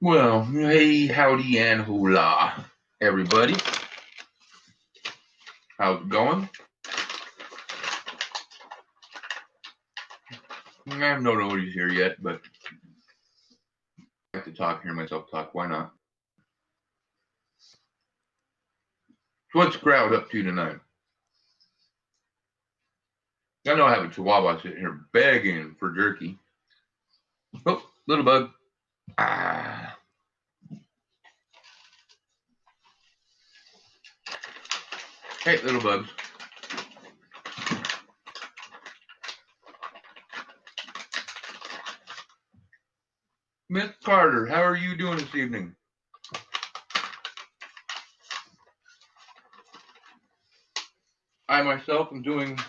Well, hey, howdy, and hola, everybody. How's it going? I have no nobody's here yet, but I like to talk, hear myself talk. Why not? So what's the crowd up to tonight? I know I have a chihuahua sitting here begging for jerky. Oh, little bug. Ah. Hey, little bugs. Miss Carter, how are you doing this evening? I myself am doing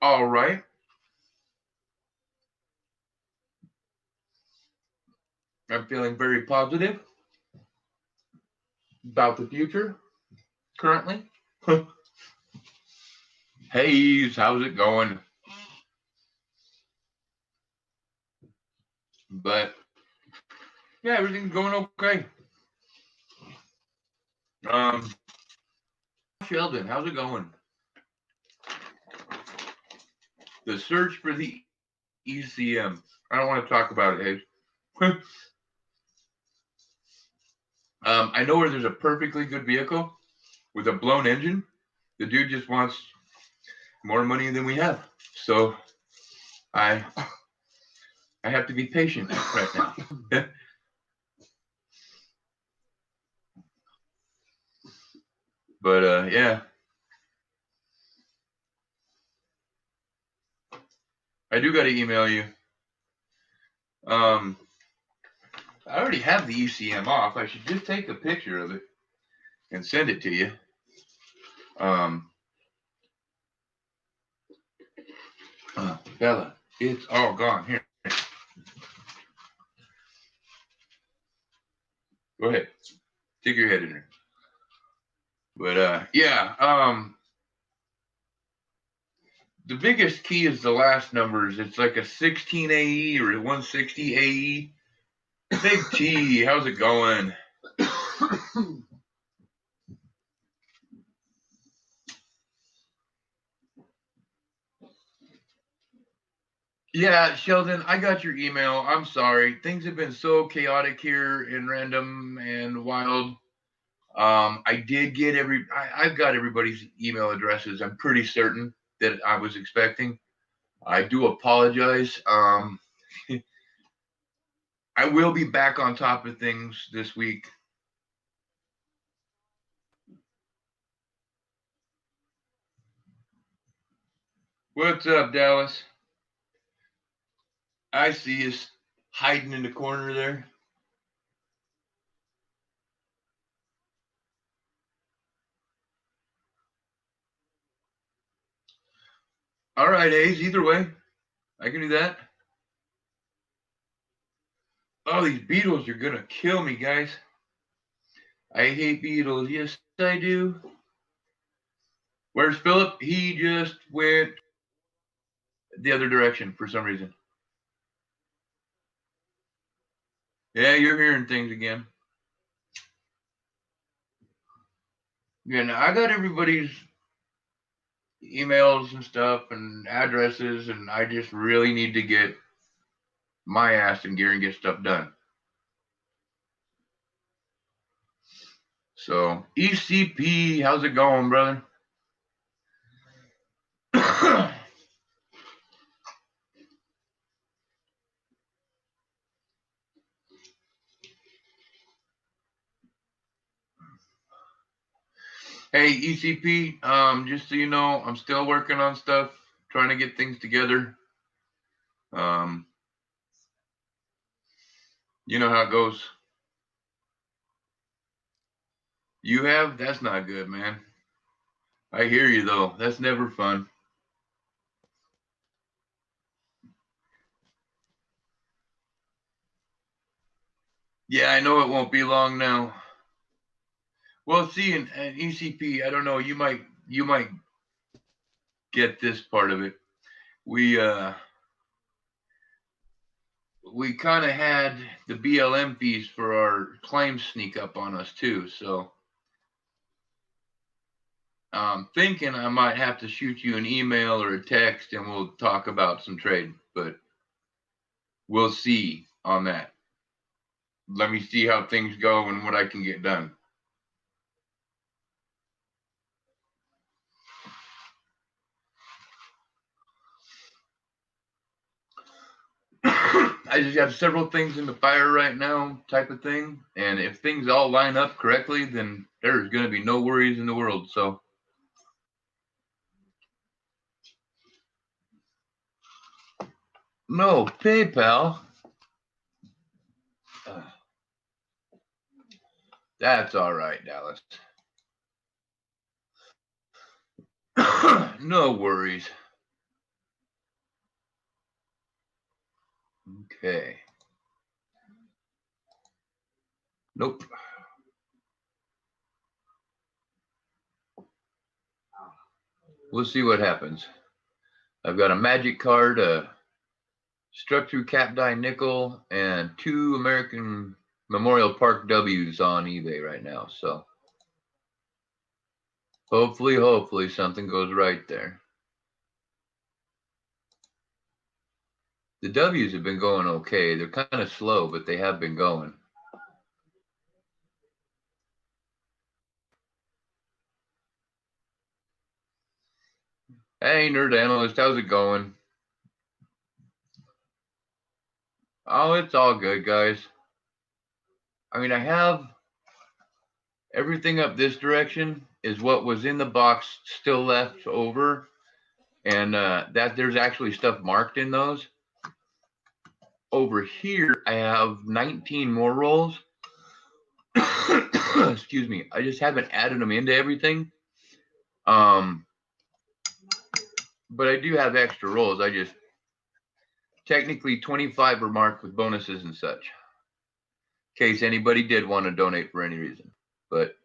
all right. I'm feeling very positive about the future currently. Hey, how's it going? But yeah, everything's going okay. Sheldon, how's it going? The search for the ECM. I don't want to talk about it, Hayes. I know where there's a perfectly good vehicle with a blown engine. The dude just wants more money than we have. So I have to be patient right now. But yeah. I do got to email you. I already have the ECM off. I should just take a picture of it and send it to you. Bella, it's all gone. Here. Go ahead. Stick your head in there. But yeah, the biggest key is the last numbers. It's like a 16 AE or a 160 AE. Big T, how's it going? Yeah, Sheldon, I got your email. I'm sorry. Things have been so chaotic here and random and wild. I did get I've got everybody's email addresses. I'm pretty certain that I was expecting. I do apologize. I will be back on top of things this week. What's up, Dallas? I see you hiding in the corner there. All right, Ace, either way, I can do that. Oh, these beetles are going to kill me, guys. I hate beetles. Yes, I do. Where's Philip? He just went the other direction for some reason. Yeah, you're hearing things again. Yeah, now I got everybody's emails and stuff and addresses, and I just really need to get my ass in gear and get stuff done. So, ECP, how's it going, brother? Hey, ECP, just so you know, I'm still working on stuff, trying to get things together. You know how it goes. You have? That's not good, man. I hear you, though. That's never fun. Yeah, I know it won't be long now. Well, see, in ECP, I don't know. You might get this part of it. We we kind of had the BLM fees for our claims sneak up on us too. So I'm thinking I might have to shoot you an email or a text and we'll talk about some trade, but we'll see on that. Let me see how things go and what I can get done. I just have several things in the fire right now, type of thing. And if things all line up correctly, then there's going to be no worries in the world. So, no, PayPal. That's all right, Dallas. No worries. Okay. Nope. We'll see what happens. I've got a magic card, a struck through cap die nickel, and 2 American Memorial Park W's on eBay right now. So hopefully something goes right there. The W's have been going okay. They're kind of slow, but they have been going. Hey, Nerd Analyst, how's it going? Oh, it's all good, guys. I mean, I have everything up this direction is what was in the box still left over. And that there's actually stuff marked in those. Over here, I have 19 more rolls. Excuse me. I just haven't added them into everything. But I do have extra rolls. I just technically 25 are marked with bonuses and such. In case anybody did want to donate for any reason. But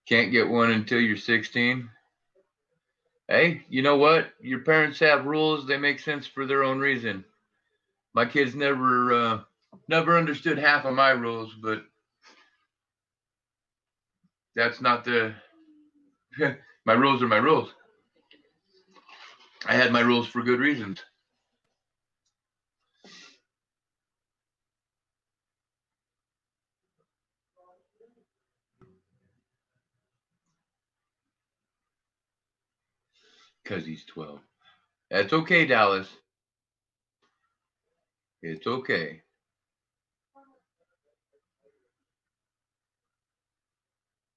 can't get one until you're 16. Hey, you know what? Your parents have rules. They make sense for their own reason. My kids never understood half of my rules, but that's not the my rules are my rules. I had my rules for good reasons. Because he's 12. That's okay, Dallas. It's okay.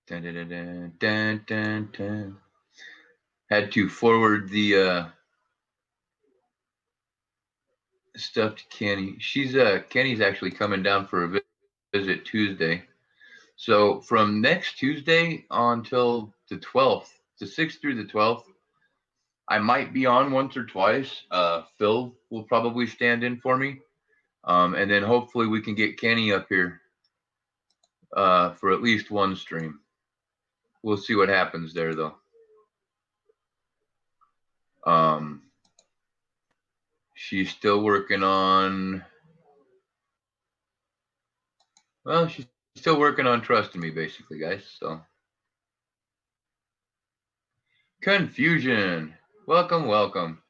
Dun, dun, dun, dun, dun, dun. Had to forward the stuff to Kenny. Kenny's actually coming down for a visit Tuesday. So from next Tuesday until the 12th, the 6th through the 12th, I might be on once or twice. Phil will probably stand in for me. And then hopefully we can get Kenny up here for at least one stream. We'll see what happens there, though. She's still working on. Well, she's still working on trusting me, basically, guys. So confusion. Welcome.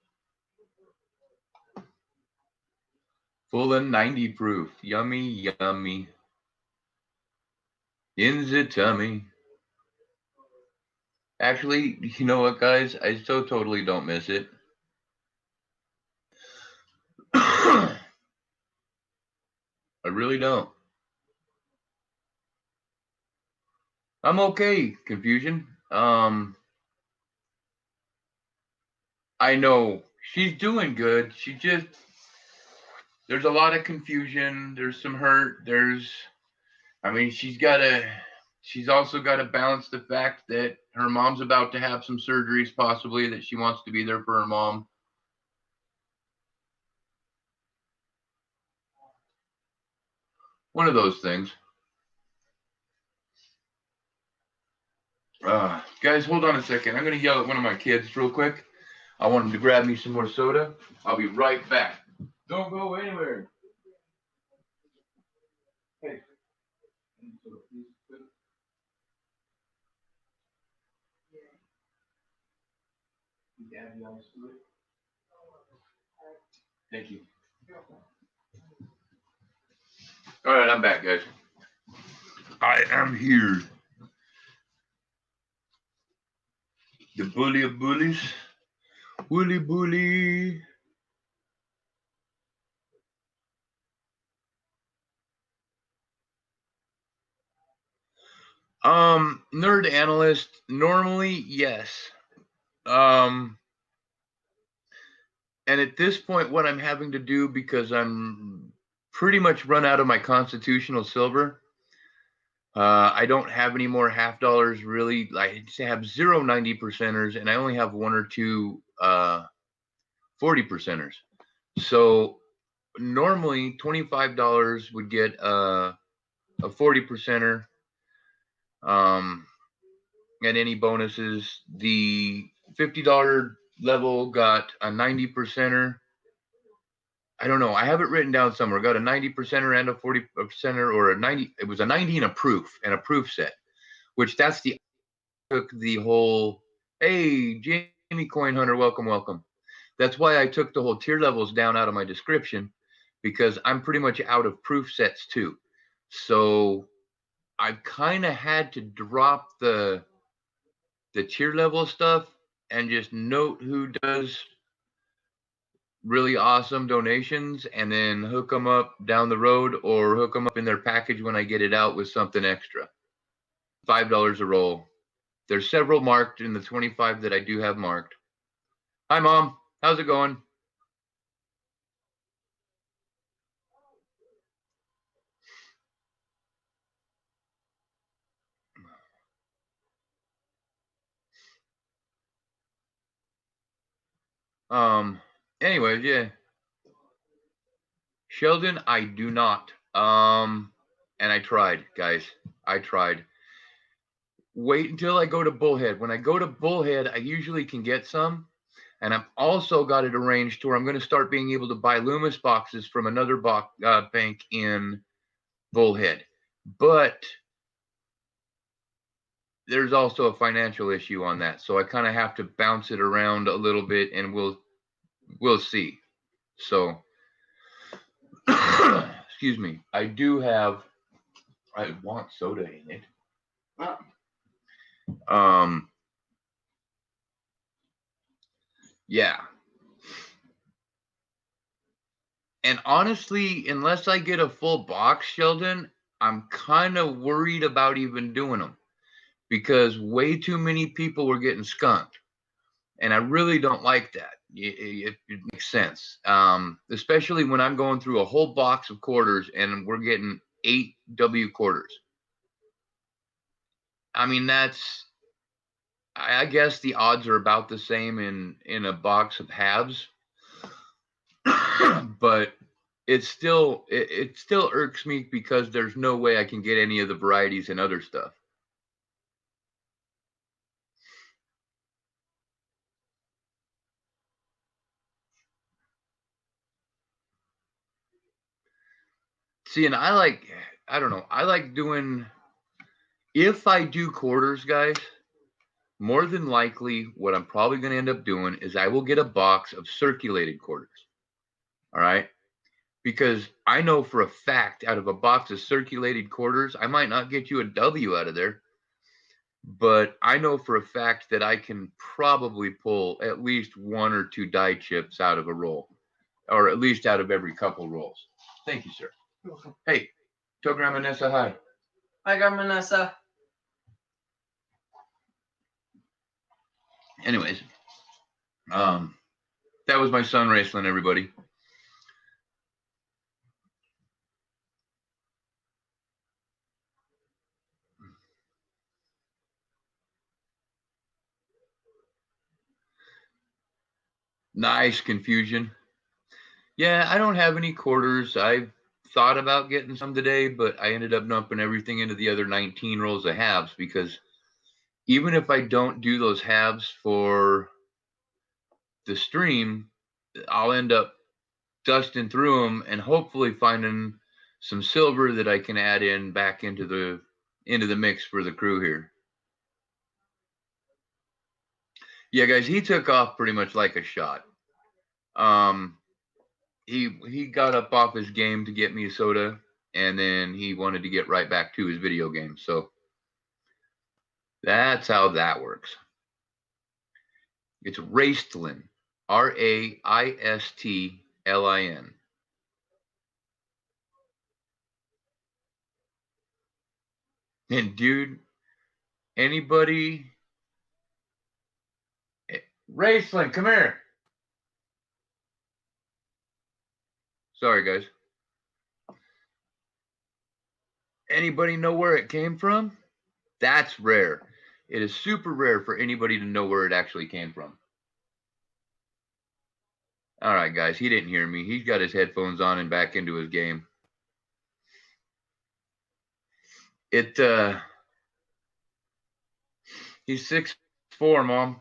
Full and 90 proof. Yummy. In the tummy. Actually, you know what, guys? I so totally don't miss it. I really don't. I'm okay, confusion. I know she's doing good. There's a lot of confusion. There's some hurt. She's also got to balance the fact that her mom's about to have some surgeries, possibly, that she wants to be there for her mom. One of those things. Guys, hold on a second. I'm going to yell at one of my kids real quick. I want him to grab me some more soda. I'll be right back. Don't go anywhere. Hey. Thank you. All right, I'm back, guys. I am here. The bully of bullies. Bully bully. Nerd analyst, normally, yes. And at this point, what I'm having to do, because I'm pretty much run out of my constitutional silver, I don't have any more half dollars really. I have 0 90 percenters, and I only have 1 or 2 40 percenters. So normally $25 would get a 40 percenter. And any bonuses. The $50 level got a 90 percenter. I don't know. I have it written down somewhere. Got a 90 percenter and a 40 percenter, or a 90. It was a 90 and a proof set, which that's the took the whole. Hey, Jamie Coin Hunter, welcome. That's why I took the whole tier levels down out of my description, because I'm pretty much out of proof sets too. So I've kind of had to drop the tier level stuff and just note who does really awesome donations, and then hook them up down the road, or hook them up in their package when I get it out with something extra. $5 a roll. There's several marked in the 25 that I do have marked. Hi, Mom. How's it going? Anyways, yeah. Sheldon, I do not. And I tried, guys. I tried. Wait until I go to Bullhead. When I go to Bullhead, I usually can get some. And I've also got it arranged to where I'm going to start being able to buy Loomis boxes from another bank in Bullhead. But there's also a financial issue on that. So I kind of have to bounce it around a little bit, and we'll see. So excuse me. I want soda in it. Yeah. And honestly, unless I get a full box, Sheldon, I'm kind of worried about even doing them, because way too many people were getting skunked. And I really don't like that. It makes sense. Especially when I'm going through a whole box of quarters and we're getting 8 W quarters. I mean, I guess the odds are about the same in a box of halves. But it still irks me, because there's no way I can get any of the varieties and other stuff. See, and I don't know, I like doing, if I do quarters, guys, more than likely what I'm probably going to end up doing is I will get a box of circulated quarters. All right. Because I know for a fact, out of a box of circulated quarters, I might not get you a W out of there, but I know for a fact that I can probably pull at least 1 or 2 die chips out of a roll, or at least out of every couple rolls. Thank you, sir. Hey, tell Grandma Nessa hi. Hi, Grandma Nessa. Anyways, that was my son wrestling, everybody. Nice confusion. Yeah, I don't have any quarters. I thought about getting some today, but I ended up dumping everything into the other 19 rolls of halves, because even if I don't do those halves for the stream, I'll end up dusting through them and hopefully finding some silver that I can add in back into the mix for the crew here. Yeah, guys, he took off pretty much like a shot. He got up off his game to get me a soda, and then he wanted to get right back to his video game. So that's how that works. It's Raistlin, Raistlin. And dude, anybody, Raistlin, come here. Sorry, guys. Anybody know where it came from? That's rare. It is super rare for anybody to know where it actually came from. All right, guys, he didn't hear me. He's got his headphones on and back into his game. He's 6'4", Mom.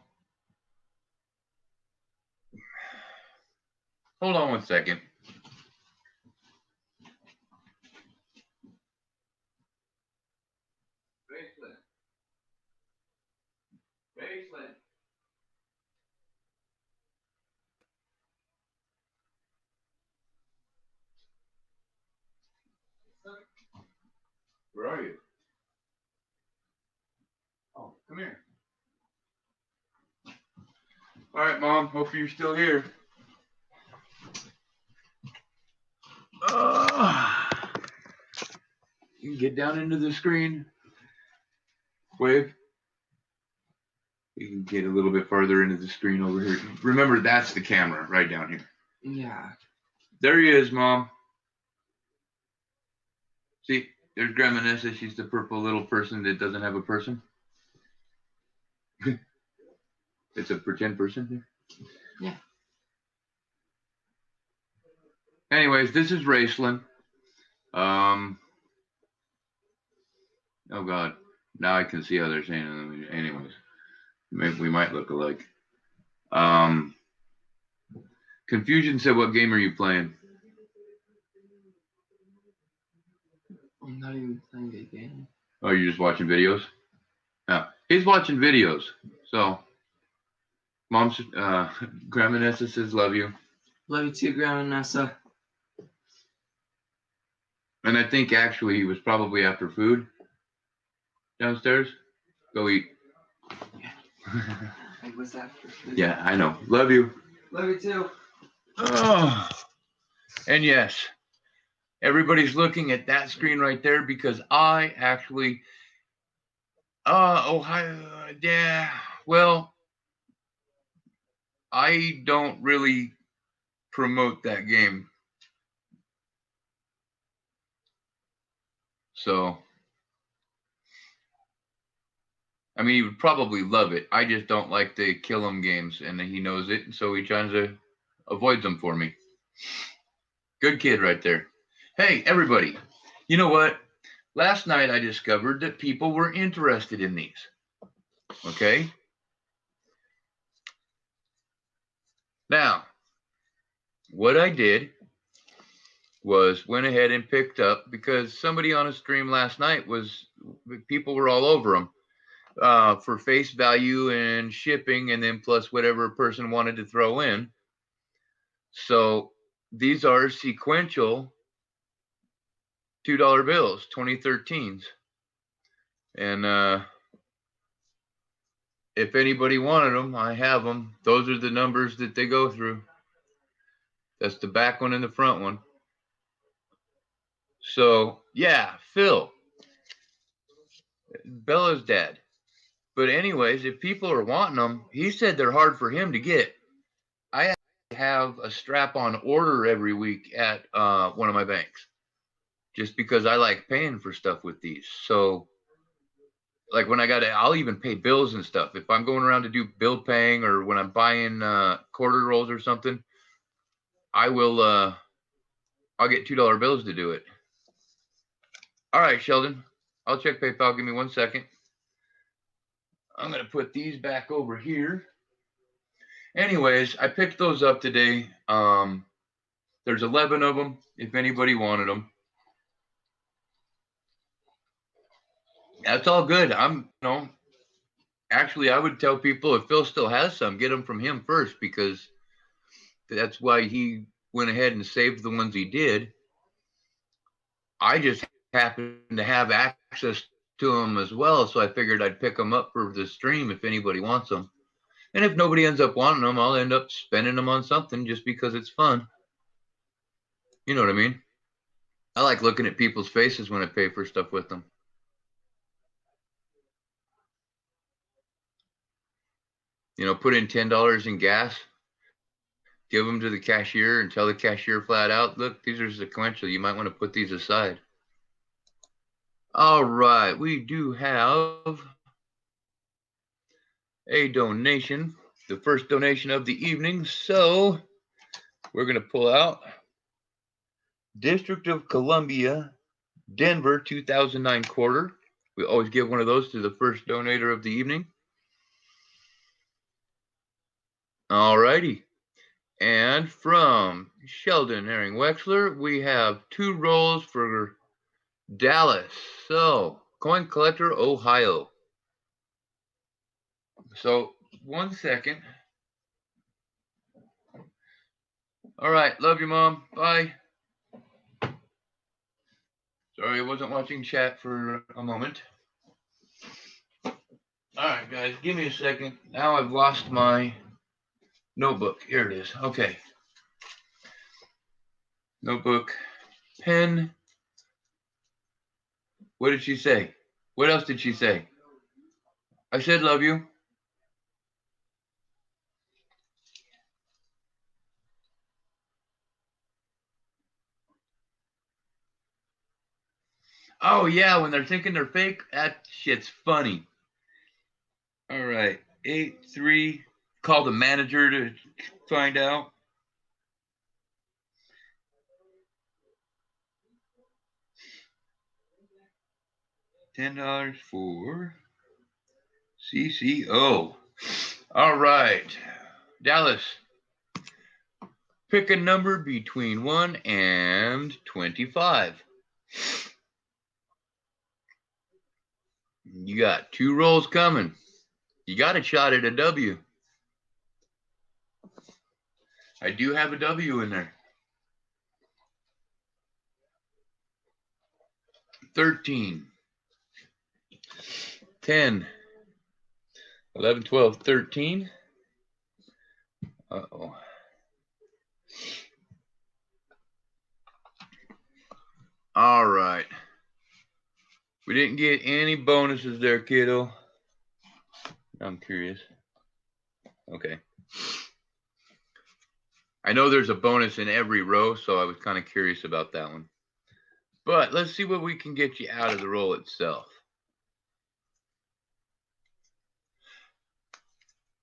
Hold on one second. Baseline. Where are you? Oh, come here. All right, Mom. Hope you're still here. You can get down into the screen. Wave. You can get a little bit farther into the screen over here. Remember, that's the camera right down here. Yeah. There he is, Mom. See, there's Grandma Nessa. She's the purple little person that doesn't have a person. It's a pretend person here. Yeah. Anyways, this is Raistlin. Oh God. Now I can see how they're saying it. Anyways, maybe we might look alike. Confusion said, "What game are you playing?" I'm not even playing a game. Oh, you're just watching videos? Yeah, he's watching videos. So, Mom's Grandma Nessa says, "Love you." Love you too, Grandma Nessa. And I think actually he was probably after food downstairs. Go eat. Yeah. I was after food. Yeah, I know. Love you. Love you too. Oh. And yes, everybody's looking at that screen right there because I actually, yeah, well, I don't really promote that game. So, I mean, he would probably love it. I just don't like the kill 'em games, and he knows it, and so he tries to avoid them for me. Good kid right there. Hey, everybody, you know what? Last night I discovered that people were interested in these. Okay? Now, what I did was went ahead and picked up, because somebody on a stream last night people were all over them for face value and shipping, and then plus whatever a person wanted to throw in. So these are sequential $2 bills, 2013s. And if anybody wanted them, I have them. Those are the numbers that they go through. That's the back one and the front one. So, yeah, Phil, Bella's dad. But anyways, if people are wanting them, he said they're hard for him to get. I have a strap-on order every week at one of my banks, just because I like paying for stuff with these. So, like when I'll even pay bills and stuff. If I'm going around to do bill paying, or when I'm buying quarter rolls or something, I'll get $2 bills to do it. All right, Sheldon, I'll check PayPal. Give me 1 second. I'm going to put these back over here. Anyways, I picked those up today. There's 11 of them. If anybody wanted them, that's all good. Actually, I would tell people if Phil still has some, get them from him first because that's why he went ahead and saved the ones he did. I just happen to have access to them as well, so I figured I'd pick them up for the stream if anybody wants them. And if nobody ends up wanting them, I'll end up spending them on something just because it's fun. You know what I mean? I like looking at people's faces when I pay for stuff with them. Put in $10 in gas, give them to the cashier and tell the cashier flat out, look, these are sequential. You might want to put these aside. All right, we do have a donation, the first donation of the evening. So we're going to pull out District of Columbia, Denver 2009 quarter. We always give one of those to the first donator of the evening. All righty. And from Sheldon Herring Wexler, we have 2 rolls for Dallas. So, Coin Collector, Ohio. So, 1 second. All right. Love you, Mom. Bye. Sorry, I wasn't watching chat for a moment. All right, guys. Give me a second. Now I've lost my notebook. Here it is. Okay. Notebook. Pen. What did she say? What else did she say? I said love you. Oh, yeah, when they're thinking they're fake, that shit's funny. All right, 8-3. Call the manager to find out. $10 for CCO. All right, Dallas. Pick a number between 1 and 25. You got 2 rolls coming. You got a shot at a W. I do have a W in there. 13. 10. 11, 12, 13. Uh-oh. All right. We didn't get any bonuses there, kiddo. I'm curious. Okay. I know there's a bonus in every row, so I was kind of curious about that one. But let's see what we can get you out of the roll itself.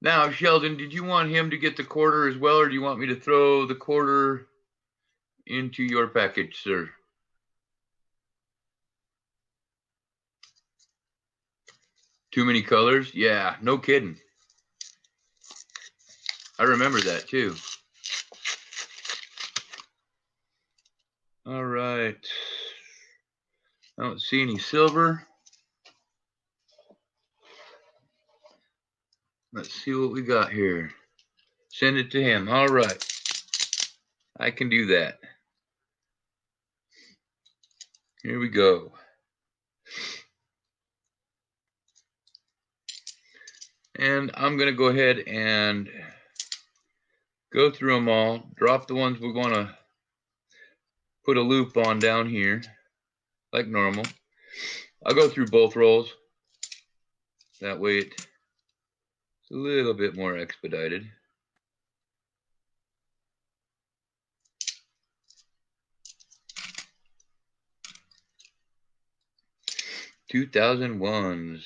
Now, Sheldon, did you want him to get the quarter as well, or do you want me to throw the quarter into your package, sir? Too many colors? Yeah, no kidding. I remember that too. All right. I don't see any silver. Let's see what we got here. Send it to him. All right. I can do that. Here we go. And I'm going to go ahead and go through them all. Drop the ones we want to put a loop on down here, like normal. I'll go through both rolls. That way it's a little bit more expedited. $2,001s.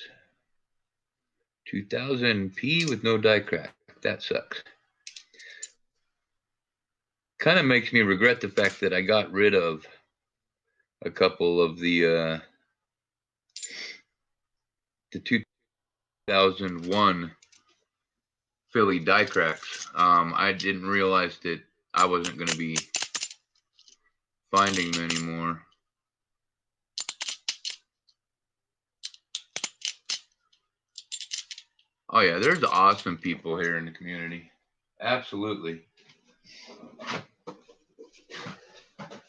2000p with no die crack. That sucks. Kind of makes me regret the fact that I got rid of a couple of the 2001 Philly die cracks. I didn't realize that I wasn't going to be finding them anymore. Oh yeah, there's awesome people here in the community. Absolutely.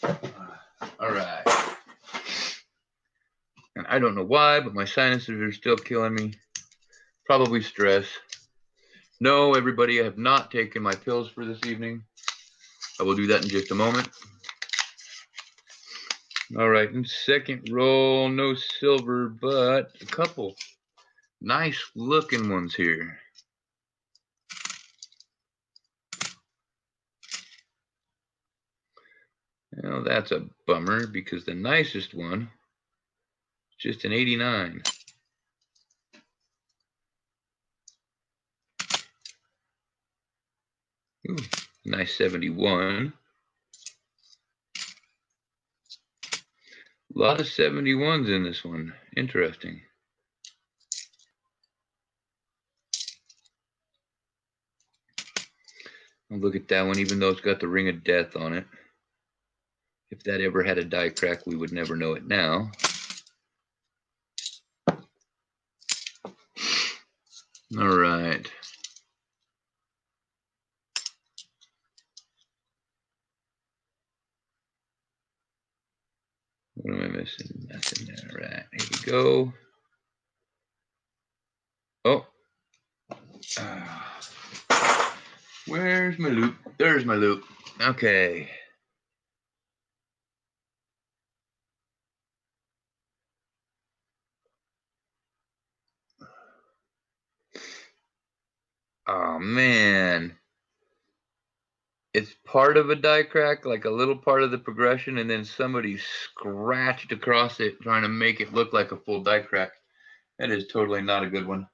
All right. And I don't know why, but my sinuses are still killing me. Probably stress. No, everybody, I have not taken my pills for this evening. I will do that in just a moment. All right, and second roll, no silver, but a couple nice looking ones here. Well, that's a bummer because the nicest one is just an 89. Ooh, nice 71. A lot of 71s in this one. Interesting. I'll look at that one, even though it's got the ring of death on it. If that ever had a die crack, we would never know it now. All right. What am I missing? Nothing there. All right, here we go. Oh. Where's my loop? There's my loop. Okay. Oh, man. It's part of a die crack, like a little part of the progression, and then somebody scratched across it trying to make it look like a full die crack. That is totally not a good one.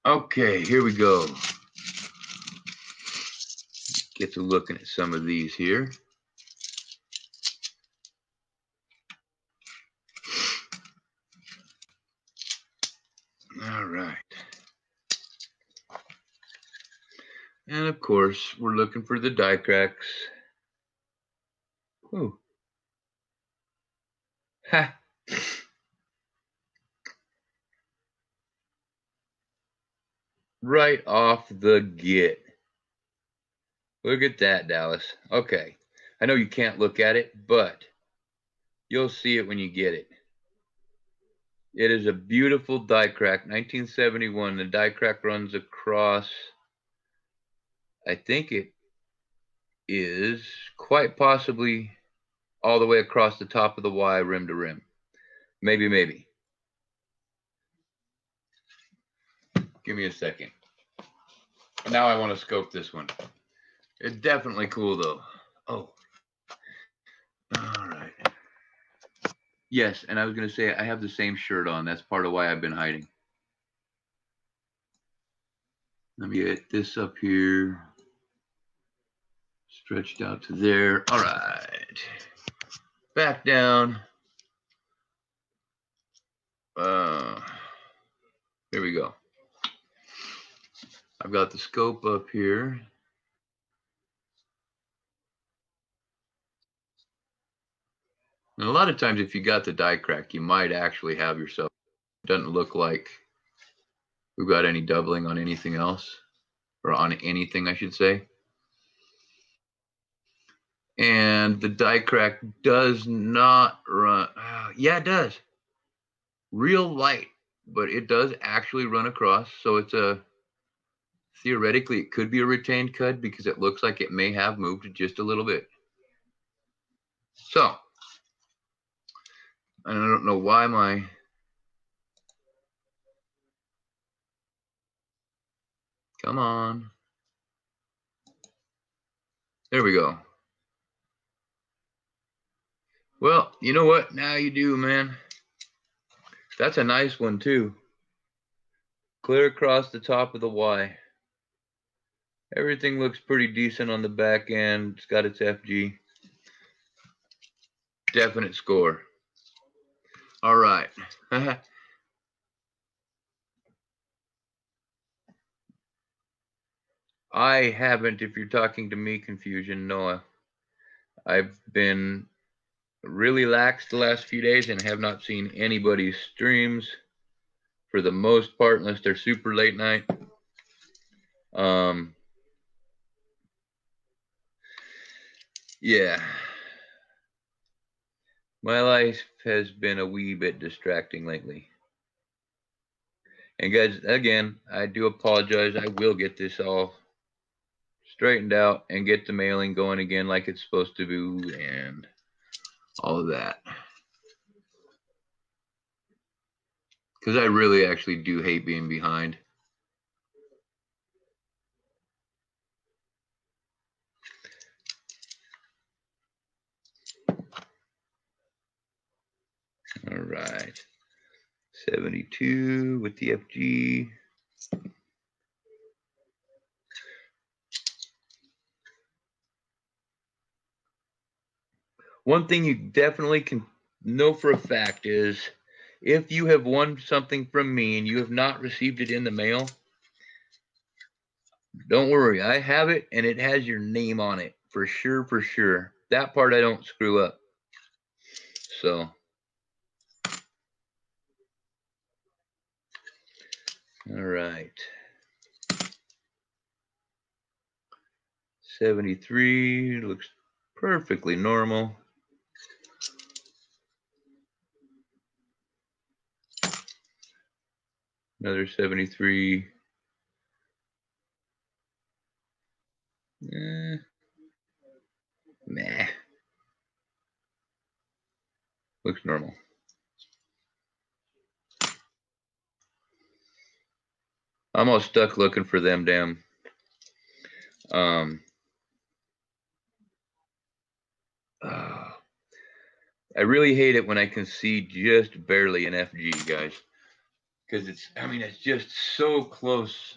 Okay, here we go. Get to looking at some of these here. All right. And of course, we're looking for the die cracks. Ooh. Ha. Right off the get. Look at that, Dallas. Okay. I know you can't look at it, but you'll see it when you get it. It is a beautiful die crack, 1971. The die crack runs across, I think it is quite possibly all the way across the top of the Y, rim to rim. Maybe. Give me a second. Now I want to scope this one. It's definitely cool, though. Oh. All right. Yes, and I was going to say I have the same shirt on. That's part of why I've been hiding. Let me get this up here. Stretched out to there. All right. Back down. There we go. I've got the scope up here. And a lot of times if you got the die crack, you might actually have yourself. It doesn't look like we've got any doubling on anything else, or on anything, I should say. And the die crack does not run. Yeah, it does. Real light, but it does actually run across. So it's theoretically, it could be a retained cut because it looks like it may have moved just a little bit. So, and I don't know why my come on. There we go. Well, you know what? Now you do, man. That's a nice one, too. Clear across the top of the Y. Everything looks pretty decent on the back end. It's got its FG. Definite score. All right. I haven't, if you're talking to me, Confusion, Noah. I've been really lax the last few days and have not seen anybody's streams for the most part, unless they're super late night. Yeah. My life has been a wee bit distracting lately. And guys, again, I do apologize. I will get this all straightened out and get the mailing going again like it's supposed to do and all of that. Because I really actually do hate being behind. All right. 72 with the FG. One thing you definitely can know for a fact is if you have won something from me and you have not received it in the mail, don't worry. I have it and it has your name on it for sure, for sure. That part I don't screw up. So, all right. 73 looks perfectly normal. Another 73. Nah. Looks normal. I'm all stuck looking for them damn. I really hate it when I can see just barely an FG, guys. Because it's, I mean, it's just so close.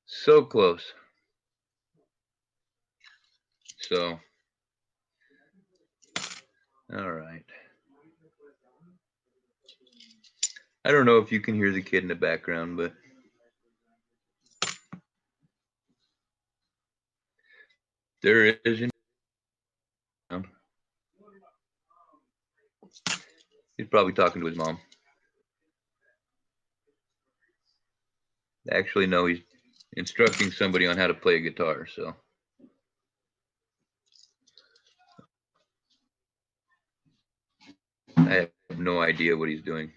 So close. So, all right. I don't know if you can hear the kid in the background, but there is an. He's probably talking to his mom. Actually, no, he's instructing somebody on how to play a guitar, so. I have no idea what he's doing.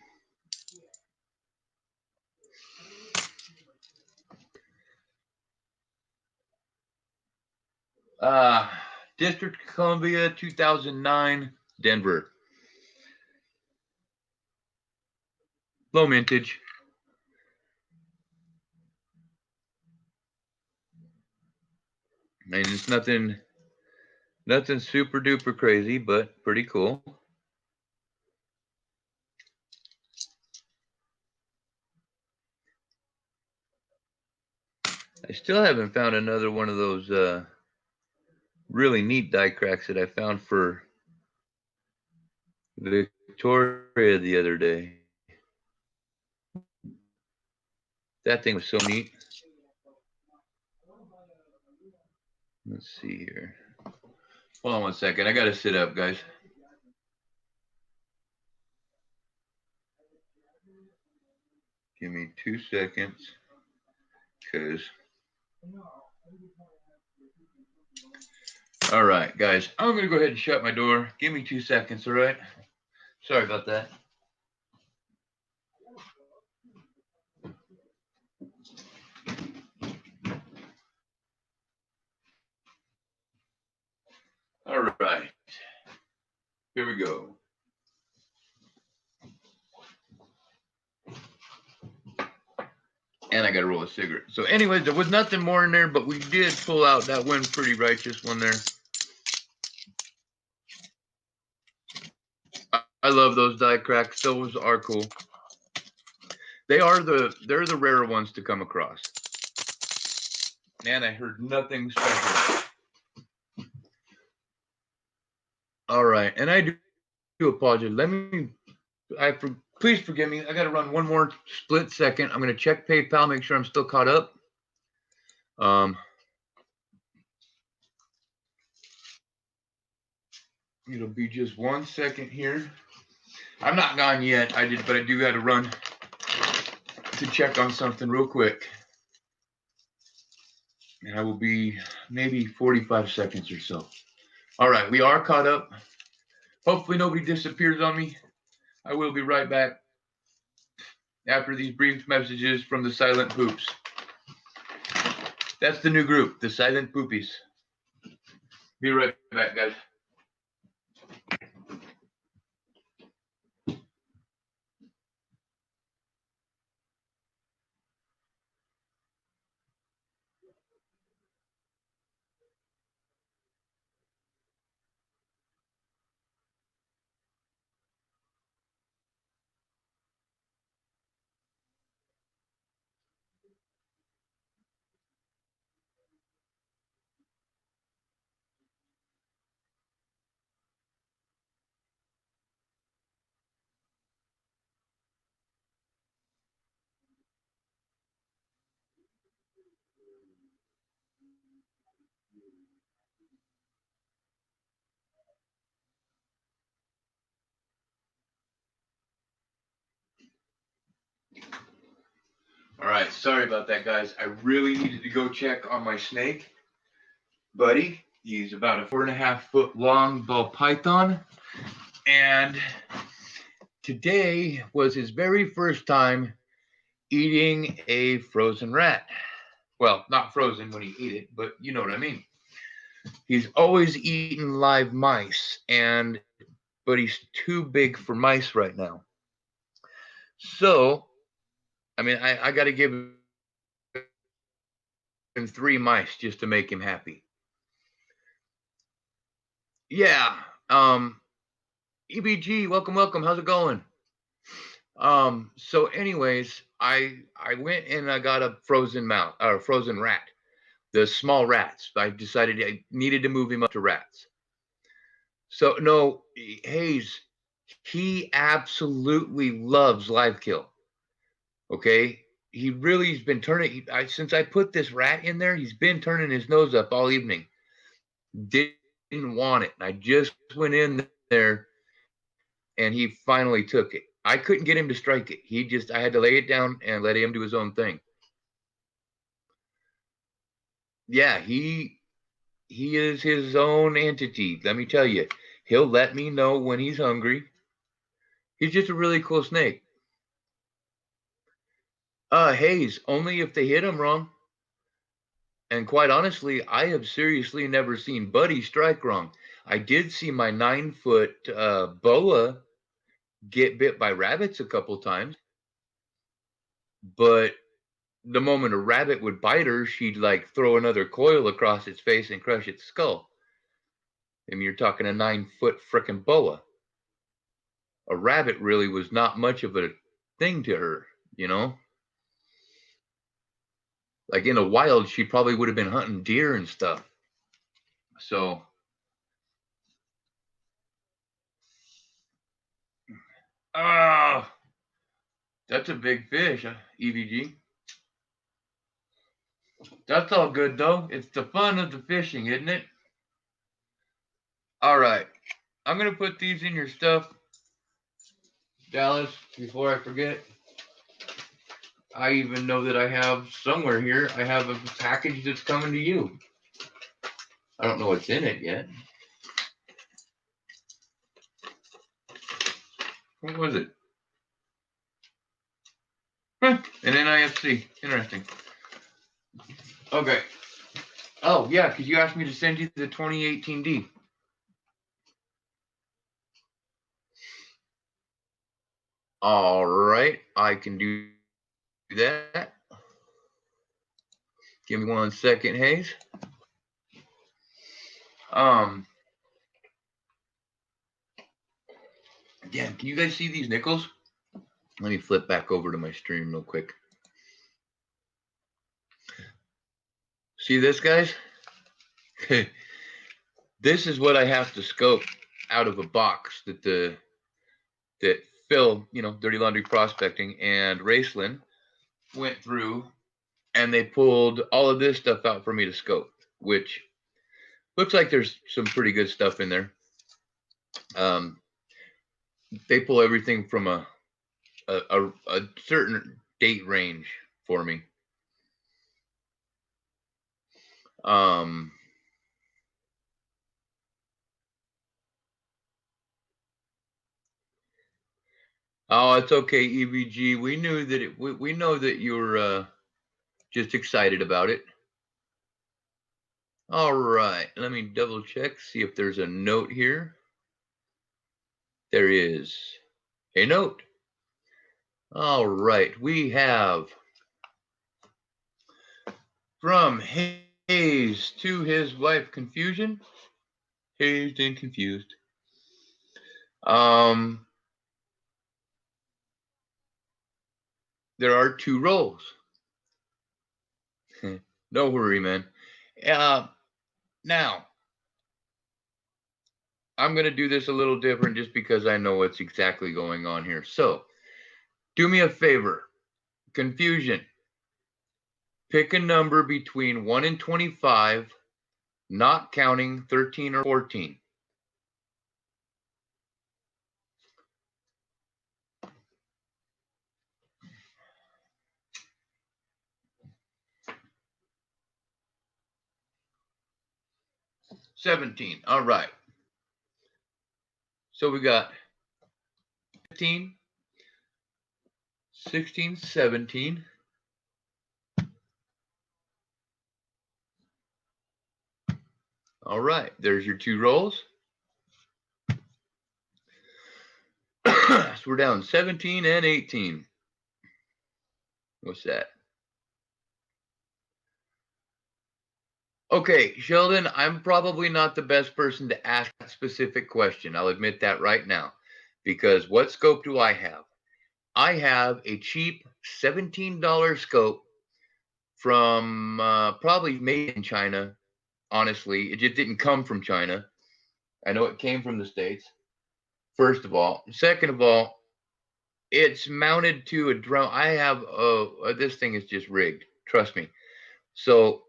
District of Columbia, 2009, Denver. Low mintage. And it's nothing super duper crazy, but pretty cool. I still haven't found another one of those really neat die cracks that I found for Victoria the other day. That thing was so neat. Let's see here. Hold on one second. I got to sit up, guys. Give me 2 seconds, because. All right, guys. I'm going to go ahead and shut my door. Give me 2 seconds, all right? Sorry about that. All right. Here we go. And I got to roll a cigarette. So anyways, there was nothing more in there, but we did pull out that one pretty righteous one there. I love those die cracks. Those are cool. They're the rarer ones to come across. Man, I heard nothing special. All right, and I do apologize. Please forgive me. I got to run one more split second. I'm going to check PayPal, make sure I'm still caught up. It'll be just 1 second here. I'm not gone yet. But I do got to run to check on something real quick. And I will be maybe 45 seconds or so. All right, we are caught up. Hopefully nobody disappears on me. I will be right back after these brief messages from the Silent Poops. That's the new group, the Silent Poopies. Be right back, guys. All right, sorry about that, guys. I really needed to go check on my snake, Buddy. He's about a 4.5 foot long ball python, and today was his very first time eating a frozen rat. Well, not frozen when he ate it, but you know what I mean. He's always eaten live mice, but he's too big for mice right now. So, I mean, I got to give him 3 mice just to make him happy. Yeah. EBG, welcome. How's it going? So anyways, I went and I got a frozen rat. The small rats. I decided I needed to move him up to rats. So no, Hayes, he absolutely loves live kill. Okay, he's been turning. Since I put this rat in there, he's been turning his nose up all evening. Didn't want it. I just went in there, and he finally took it. I couldn't get him to strike it. I had to lay it down and let him do his own thing. Yeah, he is his own entity. Let me tell you, he'll let me know when he's hungry. He's just a really cool snake. Hayes, only if they hit him wrong. And quite honestly, I have seriously never seen Buddy strike wrong. I did see my 9-foot boa get bit by rabbits a couple times, but the moment a rabbit would bite her, she'd like throw another coil across its face and crush its skull. I mean, you're talking a 9-foot frickin' boa. A rabbit really was not much of a thing to her, you know? Like in the wild, she probably would have been hunting deer and stuff. So, that's a big fish, EVG. That's all good though. It's the fun of the fishing, isn't it? All right. I'm going to put these in your stuff, Dallas, before I forget. I even know that I have somewhere here, I have a package that's coming to you. I don't know what's in it yet. What was it? Huh, an NIFC. Interesting. Okay. Oh, yeah, because you asked me to send you the 2018 D. All right, I can do that. Give me 1 second, Hayes. Damn, can you guys see these nickels? Let me flip back over to my stream real quick. See this, guys? This is what I have to scope out of a box that Phil, Dirty Laundry Prospecting, and Raceland went through and they pulled all of this stuff out for me to scope, which looks like there's some pretty good stuff in there. They pull everything from a certain date range for me. Oh, it's okay, EVG. We knew that we know that you're just excited about it. All right, let me double check, see if there's a note here. There is a note. All right, we have from Hayes to his wife Confusion. Hazed and confused. There are 2 rolls. No worry, man. Now, I'm going to do this a little different just because I know what's exactly going on here. So, do me a favor. Confusion. Pick a number between 1 and 25, not counting 13 or 14. $17. All right. So we got 15, 16, 17. All right. There's your 2 rolls. So we're down 17 and 18. What's that? Okay, Sheldon, I'm probably not the best person to ask that specific question. I'll admit that right now. Because what scope do I have? I have a cheap $17 scope from probably made in China. Honestly, it just didn't come from China. I know it came from the States, first of all. Second of all, it's mounted to a drone. I have this thing is just rigged. Trust me. So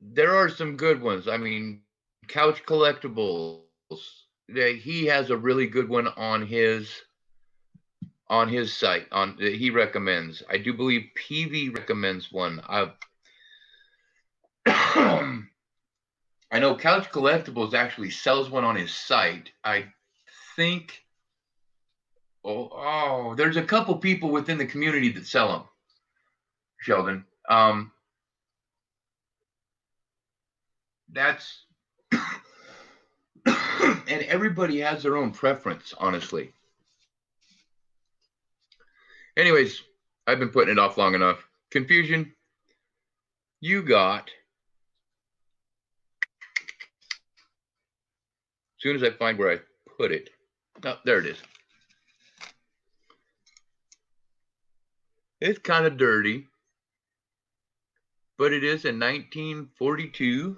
there are some good ones. I mean, Couch Collectibles. He has a really good one on his site on that he recommends. I do believe PV recommends one. I know Couch Collectibles actually sells one on his site. I think. Oh, there's a couple people within the community that sell them, Sheldon. That's and everybody has their own preference, honestly. Anyways, I've been putting it off long enough. Confusion. You got. As soon as I find where I put it. Oh, there it is. It's kind of dirty, but it is a 1942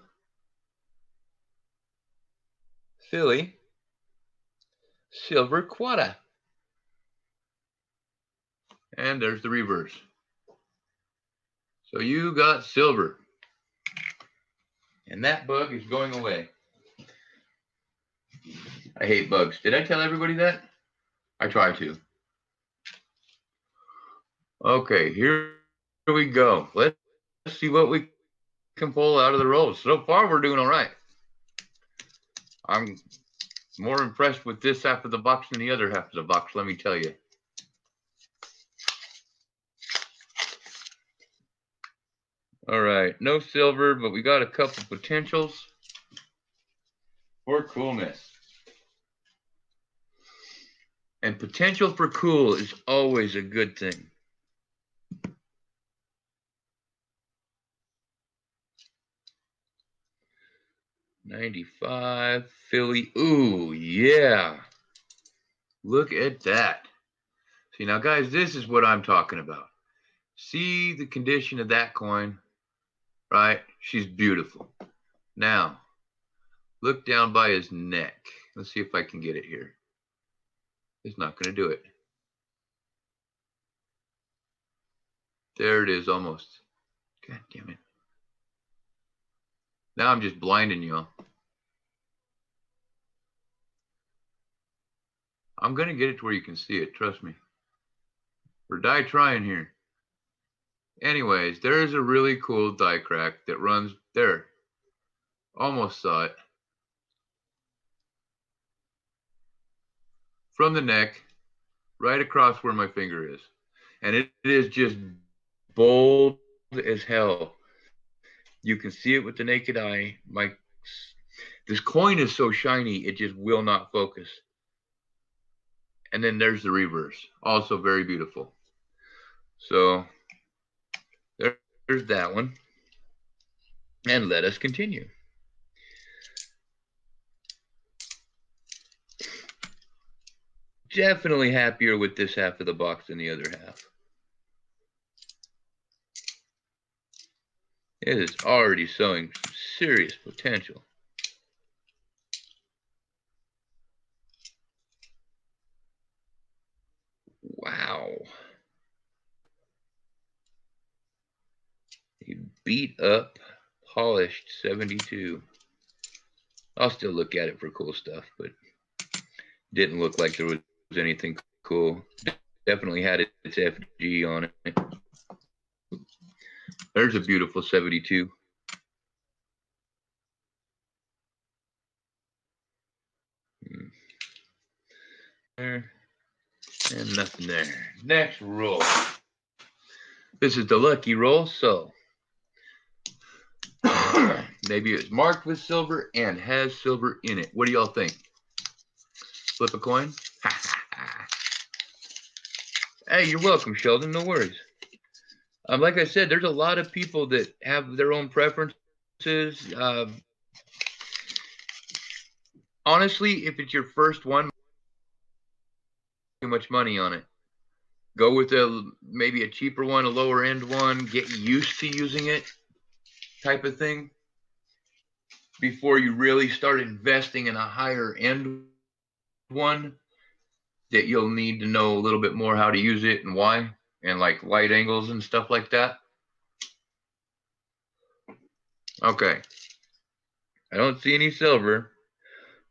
Philly silver quadra. And there's the reverse. So you got silver. And that bug is going away. I hate bugs. Did I tell everybody that? I try to. Okay, here we go. Let's see what we can pull out of the rolls. So far, we're doing all right. I'm more impressed with this half of the box than the other half of the box, let me tell you. All right, no silver, but we got a couple potentials for coolness. And potential for cool is always a good thing. $95 Philly. Ooh, yeah. Look at that. See, now, guys, this is what I'm talking about. See the condition of that coin, right? She's beautiful. Now, look down by his neck. Let's see if I can get it here. It's not going to do it. There it is, almost. God damn it. Now I'm just blinding y'all. I'm going to get it to where you can see it, trust me. Or die trying here. Anyways, there is a really cool die crack that runs there. Almost saw it. From the neck, right across where my finger is. And it is just bold as hell. You can see it with the naked eye. This coin is so shiny, it just will not focus. And then there's the reverse, also very beautiful. So there's that one. And let us continue. Definitely happier with this half of the box than the other half. It is already showing some serious potential. Wow. A beat up, polished 72. I'll still look at it for cool stuff, but didn't look like there was anything cool. Definitely had its FG on it. There's a beautiful 72. There. And nothing there. Next roll. This is the lucky roll, so maybe it's marked with silver and has silver in it. What do y'all think? Flip a coin? Hey, you're welcome, Sheldon. No worries. Like I said, there's a lot of people that have their own preferences. Honestly, if it's your first one, too much money on it. Go with maybe a cheaper one, a lower end one. Get used to using it, type of thing, before you really start investing in a higher end one that you'll need to know a little bit more how to use it and why, and like light angles and stuff like that. Okay. I don't see any silver,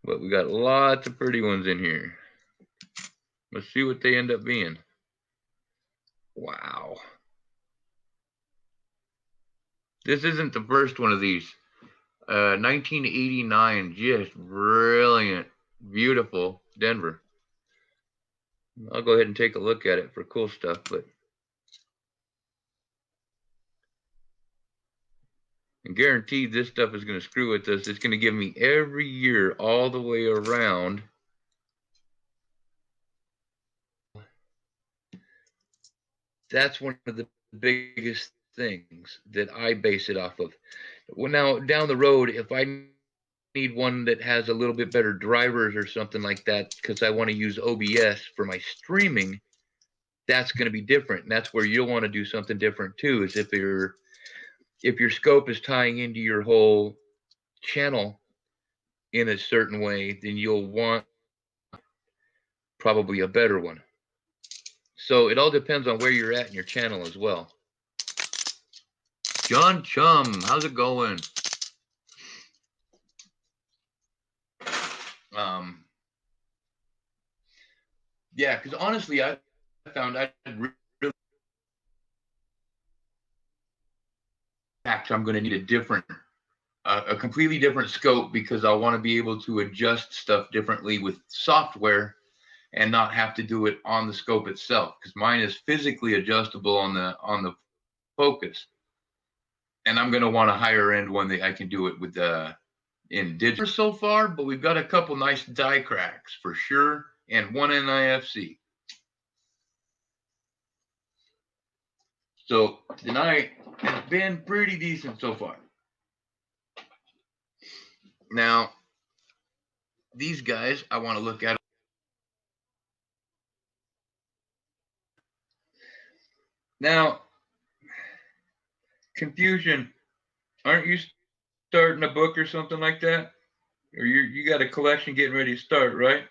but we got lots of pretty ones in here. Let's see what they end up being. Wow. This isn't the first one of these. 1989, just brilliant, beautiful Denver. I'll go ahead and take a look at it for cool stuff, but I'm guaranteed this stuff is going to screw with us. It's going to give me every year all the way around. That's one of the biggest things that I base it off of. Well, now down the road, if I need one that has a little bit better drivers or something like that, because I want to use OBS for my streaming, that's going to be different. And that's where you'll want to do something different too, is if your scope is tying into your whole channel in a certain way, then you'll want probably a better one. So it all depends on where you're at in your channel as well. John Chum, how's it going? Yeah, because honestly, I found I really I'm going to need a completely different scope, because I want to be able to adjust stuff differently with software and not have to do it on the scope itself, because mine is physically adjustable on the focus, and I'm going to want a higher end one that I can do it with in digital so far. But we've got a couple nice die cracks for sure, and one NIFC. So tonight has been pretty decent so far. Now, these guys, I want to look at. Now, Confusion, aren't you starting a book or something like that? Or you got a collection getting ready to start, right?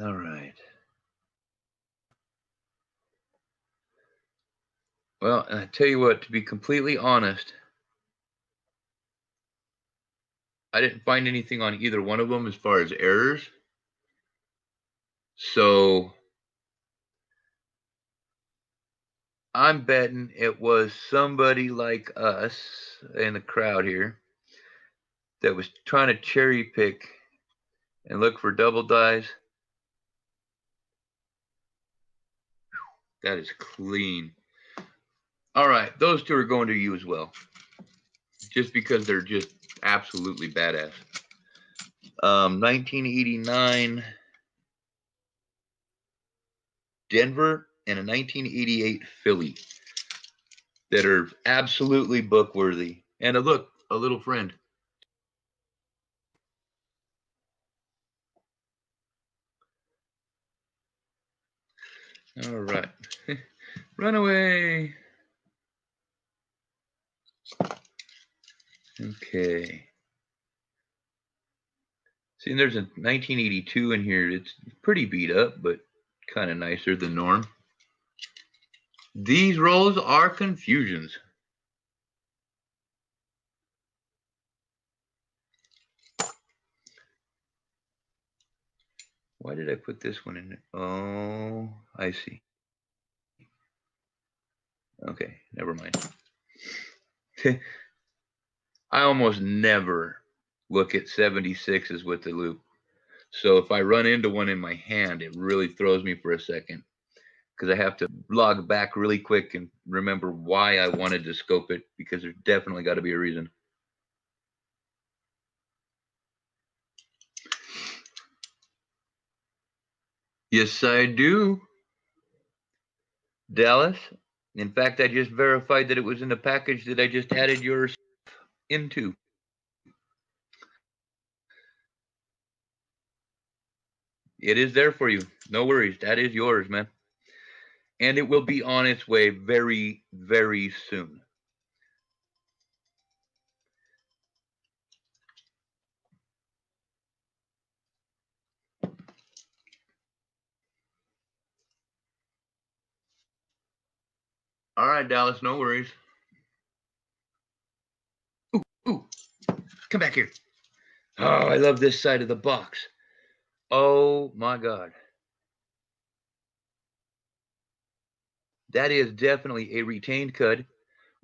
All right. Well, I tell you what, to be completely honest, I didn't find anything on either one of them as far as errors. So I'm betting it was somebody like us in the crowd here that was trying to cherry pick and look for double dies. That is clean. All right, those two are going to you as well, just because they're just absolutely badass. 1989 Denver and a 1988 Philly that are absolutely book worthy. And look, a little friend. All right. Run away. Okay. See, there's a 1982 in here. It's pretty beat up, but kind of nicer than norm. These rolls are confusions. Why did I put this one in? Oh, I see. Okay, never mind. I almost never look at 76s with the loop. So if I run into one in my hand, it really throws me for a second because I have to log back really quick and remember why I wanted to scope it, because there's definitely got to be a reason. Yes, I do. Dallas. In fact, I just verified that it was in the package that I just added yours into. It is there for you. No worries. That is yours, man. And it will be on its way very, very soon. All right, Dallas, no worries. Ooh, come back here. Oh, I love this side of the box. Oh my God. That is definitely a retained cud,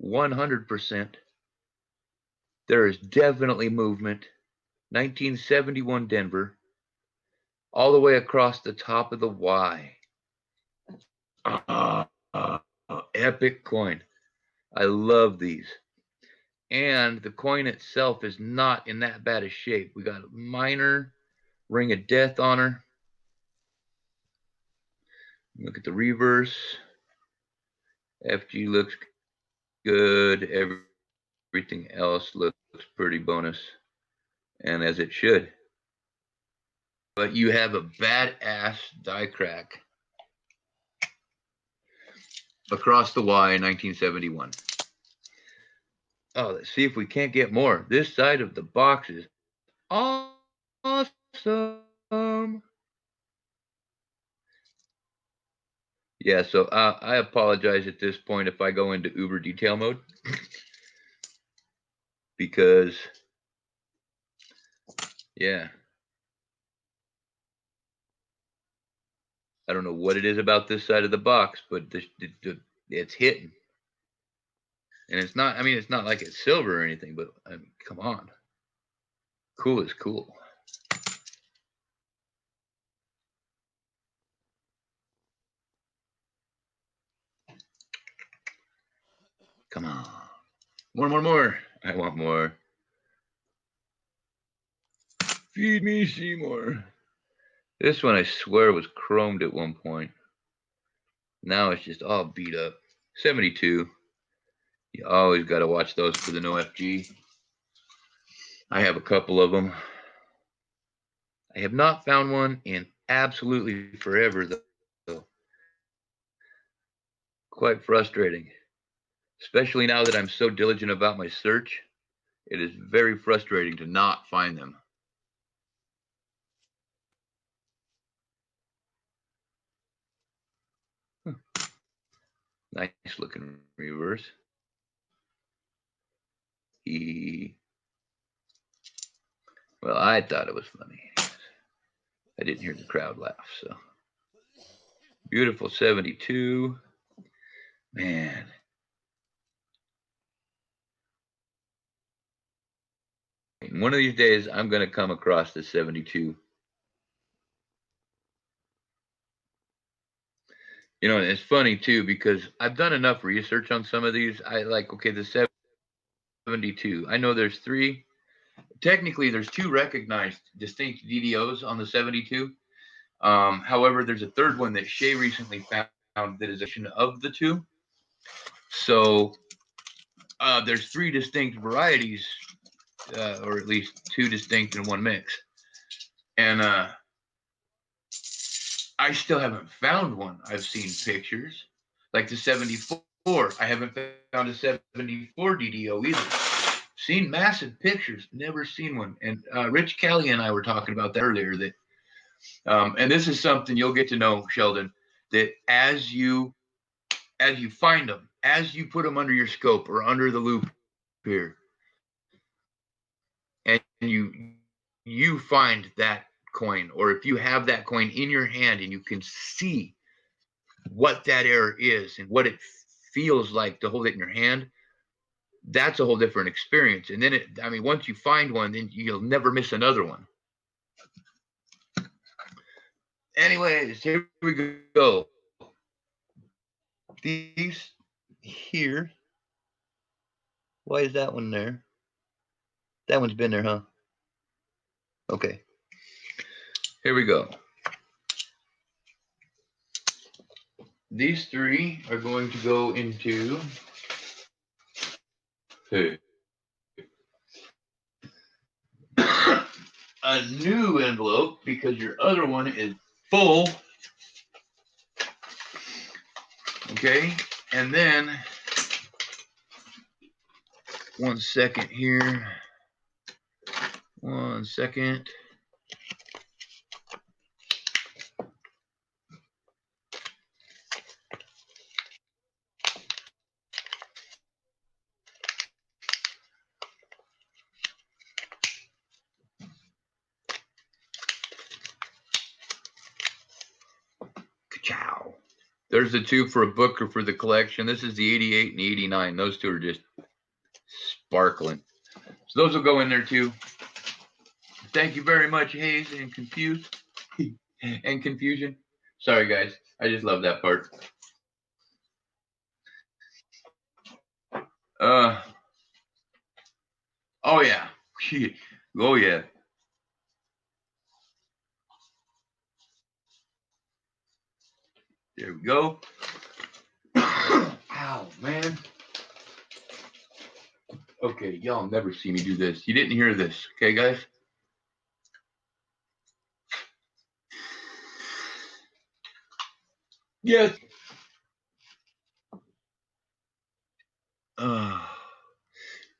100%. There is definitely movement. 1971 Denver, all the way across the top of the Y. Epic coin. I love these. And the coin itself is not in that bad a shape. We got a minor ring of death on her. Look at the reverse. FG looks good. Everything else looks pretty bonus, and as it should. But you have a badass die crack across the Y in 1971. Oh, let's see if we can't get more. This side of the box is awesome. Yeah, so I apologize at this point if I go into uber detail mode because, yeah, I don't know what it is about this side of the box, but it's hitting. And it's not, I mean, it's not like it's silver or anything, but I mean, come on. Cool is cool. Come on. More. I want more. Feed me, Seymour. This one, I swear, was chromed at one point. Now it's just all beat up. 72. You always got to watch those for the no FG. I have a couple of them. I have not found one in absolutely forever, though. Quite frustrating. Especially now that I'm so diligent about my search. It is very frustrating to not find them. Nice looking reverse. Well, I thought it was funny. I didn't hear the crowd laugh, so. Beautiful 72. Man. One of these days, I'm going to come across the 72. You know, and it's funny, too, because I've done enough research on some of these. I like, okay, the 72. I know there's three. Technically, there's two recognized distinct DDOs on the 72. However, there's a third one that Shay recently found that is a of the two. So there's three distinct varieties, or at least two distinct and one mix. And I still haven't found one. I've seen pictures, like the 74. I haven't found a 74 DDO either. Seen massive pictures, never seen one. And Rich Kelly and I were talking about that earlier. That, and this is something you'll get to know, Sheldon. That as you find them, as you put them under your scope or under the loop here, and you find that coin, or if you have that coin in your hand and you can see what that error is and what it feels like to hold it in your hand, that's a whole different experience. And then once you find one, then you'll never miss another one. Anyways, here we go. These here. Why is that one there? That one's been there, huh? Okay. Here we go. These three are going to go into a new envelope because your other one is full. Okay, and then 1 second here. 1 second. Ka-chow. There's the two for a book or for the collection. This is the 88 and the 89. Those two are just sparkling. So those will go in there too. Thank you very much, Hayes and Confused and Confusion. Sorry, guys. I just love that part. Oh yeah. Oh yeah. There we go. Ow, man. Okay, y'all never see me do this. You didn't hear this, okay, guys? Yes.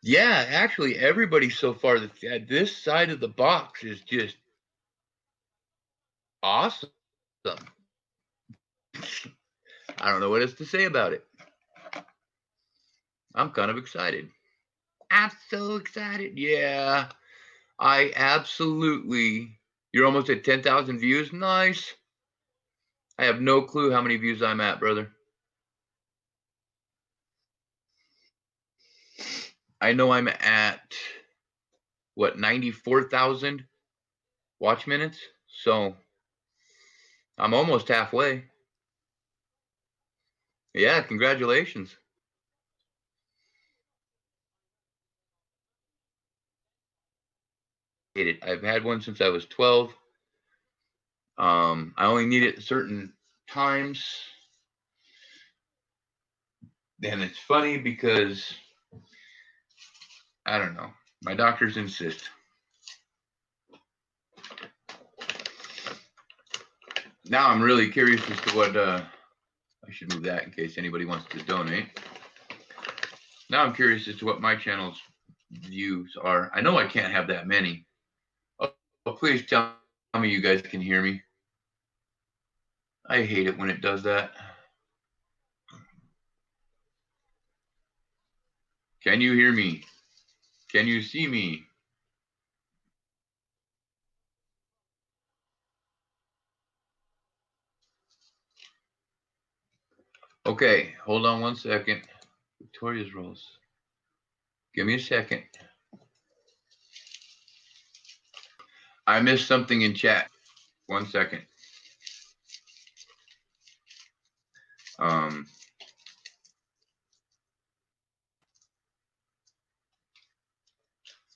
Yeah, actually, everybody so far at this side of the box is just awesome. I don't know what else to say about it. I'm kind of excited. I'm so excited. Yeah, I absolutely. You're almost at 10,000 views. Nice. I have no clue how many views I'm at, brother. I know I'm at, what, 94,000 watch minutes? So I'm almost halfway. Yeah, congratulations. I've had one since I was 12. I only need it at certain times. And it's funny because, I don't know, my doctors insist. Now I'm really curious as to what, I should move that in case anybody wants to donate. Now I'm curious as to what my channel's views are. I know I can't have that many. Oh, please tell me you guys can hear me. I hate it when it does that. Can you hear me? Can you see me? Okay, hold on one second. Victoria's rolls. Give me a second. I missed something in chat. 1 second.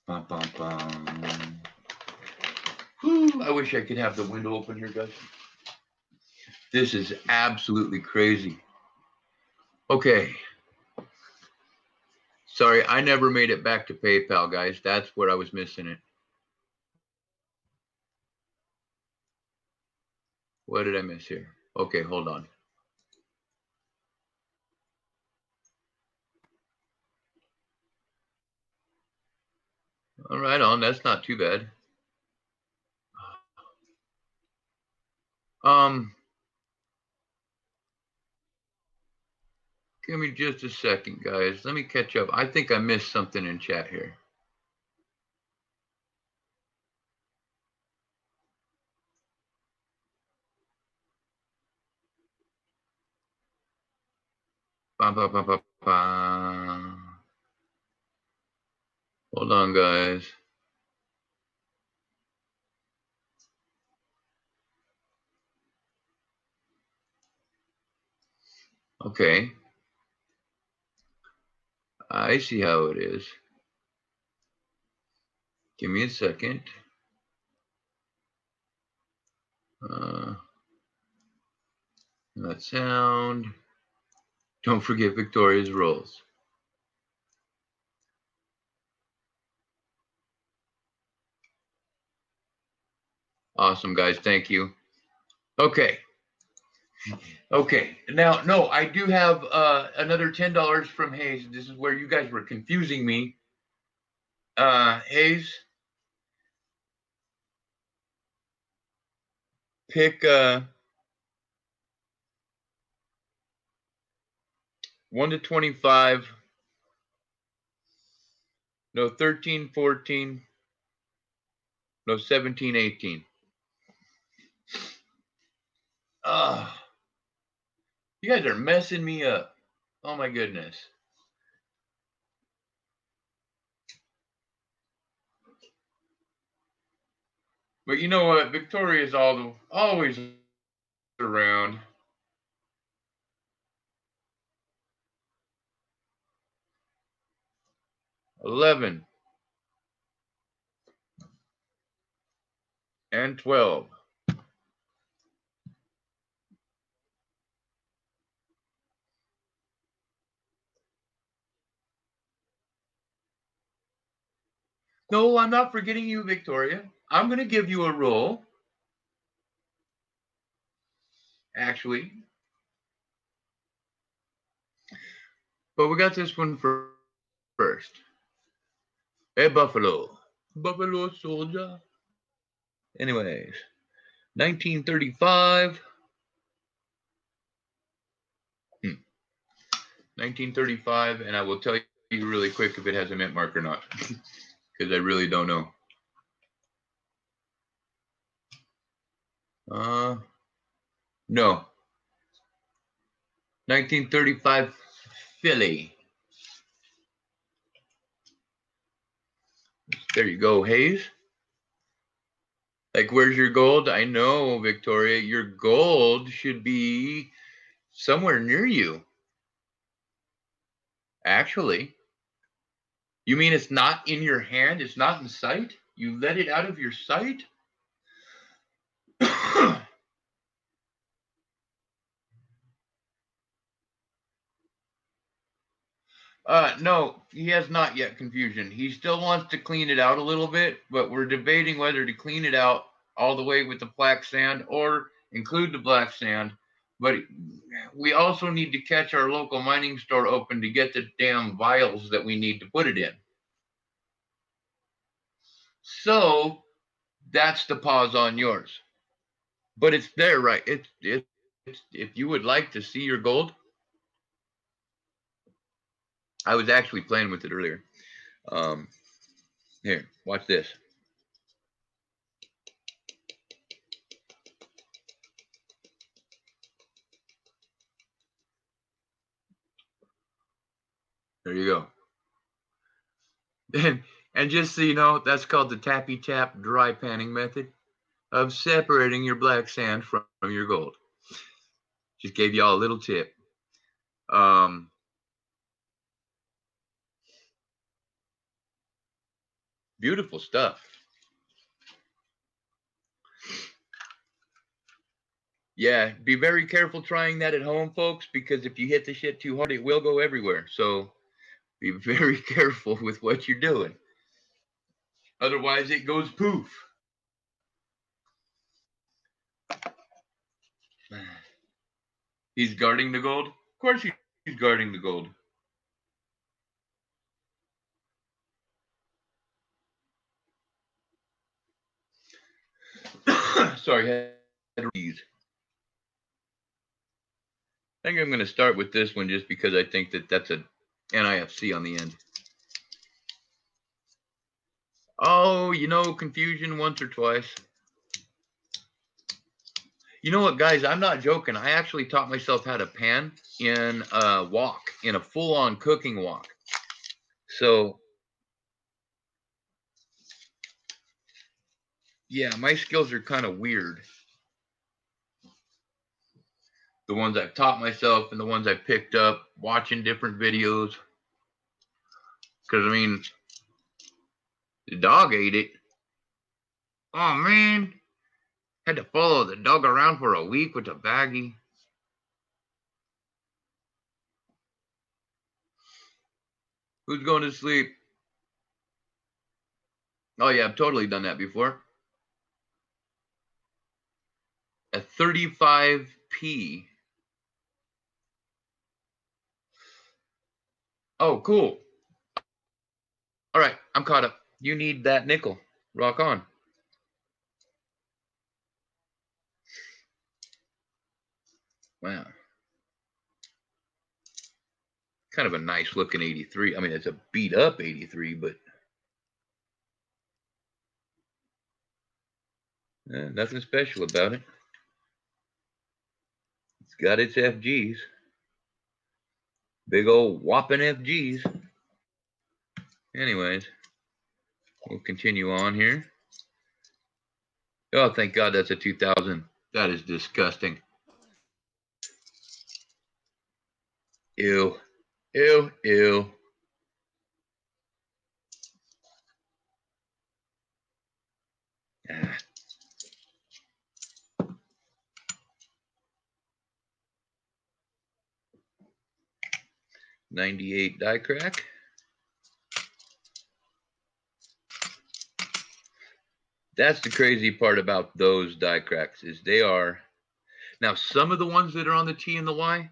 Bum, bum, bum. Whew, I wish I could have the window open here, guys. This is absolutely crazy. Okay. Sorry, I never made it back to PayPal, guys. That's where I was missing it. What did I miss here? Okay, hold on. All right, on. That's not too bad. Give me just a second, guys. Let me catch up. I think I missed something in chat here. Bum, bum, bum, bum, bum. Hold on, guys. Okay. I see how it is. Give me a second. That sound. Don't forget Victoria's rolls. Awesome, guys. Thank you. Okay. Okay. Now, no, I do have another $10 from Hayes. This is where you guys were confusing me. Hayes, pick 1 to 25. No, 13, 14. No, 17, 18. You guys are messing me up. Oh my goodness. But you know what? Victoria's always around. $11 and $12. No, I'm not forgetting you, Victoria. I'm going to give you a roll. Actually. But we got this one first. Hey, Buffalo. Buffalo Soldier. Anyways, 1935. 1935, and I will tell you really quick if it has a mint mark or not, because I really don't know. No. 1935 Philly. There you go, Hayes. Like, where's your gold? I know, Victoria, your gold should be somewhere near you. Actually. You mean it's not in your hand? It's not in sight? You let it out of your sight? No, he has not yet confusion. He still wants to clean it out a little bit, but we're debating whether to clean it out all the way with the black sand or include the black sand. But we also need to catch our local mining store open to get the damn vials that we need to put it in. So that's the pause on yours. But it's there, right? It's if you would like to see your gold. I was actually playing with it earlier. Here, watch this. There you go. And just so you know, that's called the tappy tap dry panning method of separating your black sand from your gold. Just gave y'all a little tip. Beautiful stuff. Yeah, be very careful trying that at home, folks, because if you hit the shit too hard, it will go everywhere. So be very careful with what you're doing. Otherwise, it goes poof. He's guarding the gold? Of course he's guarding the gold. Sorry, I had to read. I think I'm going to start with this one just because I think that that's a NIFC on the end. Oh, you know, confusion once or twice. You know what, guys? I'm not joking. I actually taught myself how to pan in a wok, in a full-on cooking wok. So, yeah, my skills are kind of weird. The ones I've taught myself and the ones I picked up watching different videos. Because, I mean, the dog ate it. Oh, man. Had to follow the dog around for a week with a baggie. Who's going to sleep? Oh, yeah, I've totally done that before. A 35p. Oh, cool. All right, I'm caught up. You need that nickel. Rock on. Wow. Kind of a nice looking 83. I mean, it's a beat up 83, but nothing special about it. It's got its FGs. Big old whopping FGs. Anyways, we'll continue on here. Oh, thank God that's a 2000. That is disgusting. Ew. Ew, ew. Ah. 98 die crack. That's the crazy part about those die cracks is they are, now some of the ones that are on the T and the Y,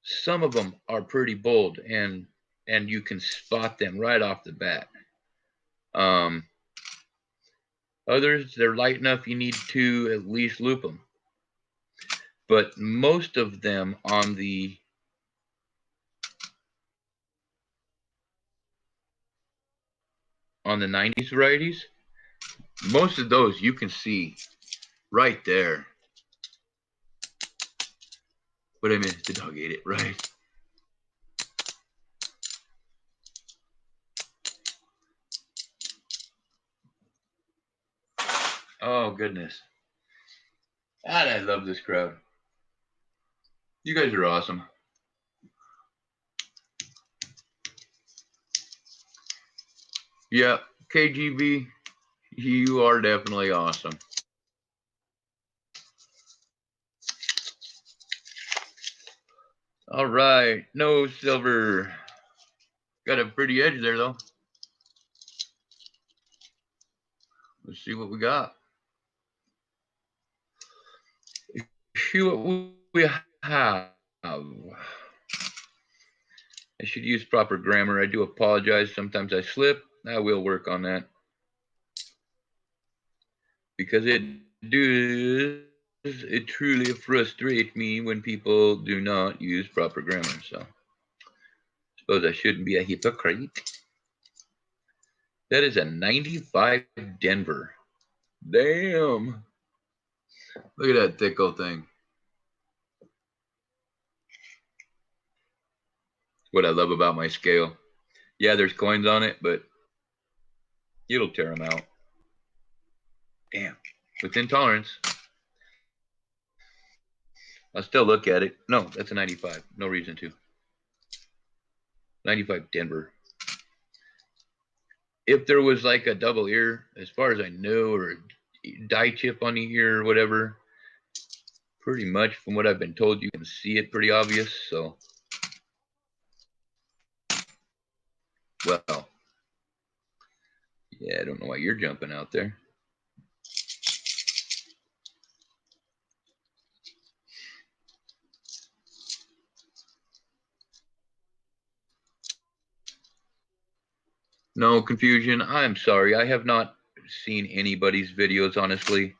some of them are pretty bold and you can spot them right off the bat. Others, they're light enough you need to at least loop them. But most of them on the on the 90s varieties, most of those you can see right there. But I mean, the dog ate it, right? Oh, goodness. God, I love this crowd. You guys are awesome. Yeah, KGB, you are definitely awesome. All right, no silver. Got a pretty edge there, though. Let's see what we got. See what we have. I should use proper grammar. I do apologize. Sometimes I slip. I will work on that. Because it truly frustrates me when people do not use proper grammar. So, Suppose I shouldn't be a hypocrite. That is a 95 Denver. Damn. Look at that thick old thing. What I love about my scale. Yeah, there's coins on it, but it'll tear them out. Damn. Within tolerance. I'll still look at it. No, that's a 95. No reason to. 95 Denver. If there was like a double ear, as far as I know, or a die chip on the ear or whatever, pretty much from what I've been told, you can see it pretty obvious. So, well, yeah, I don't know why you're jumping out there. No confusion. I'm sorry. I have not seen anybody's videos, honestly.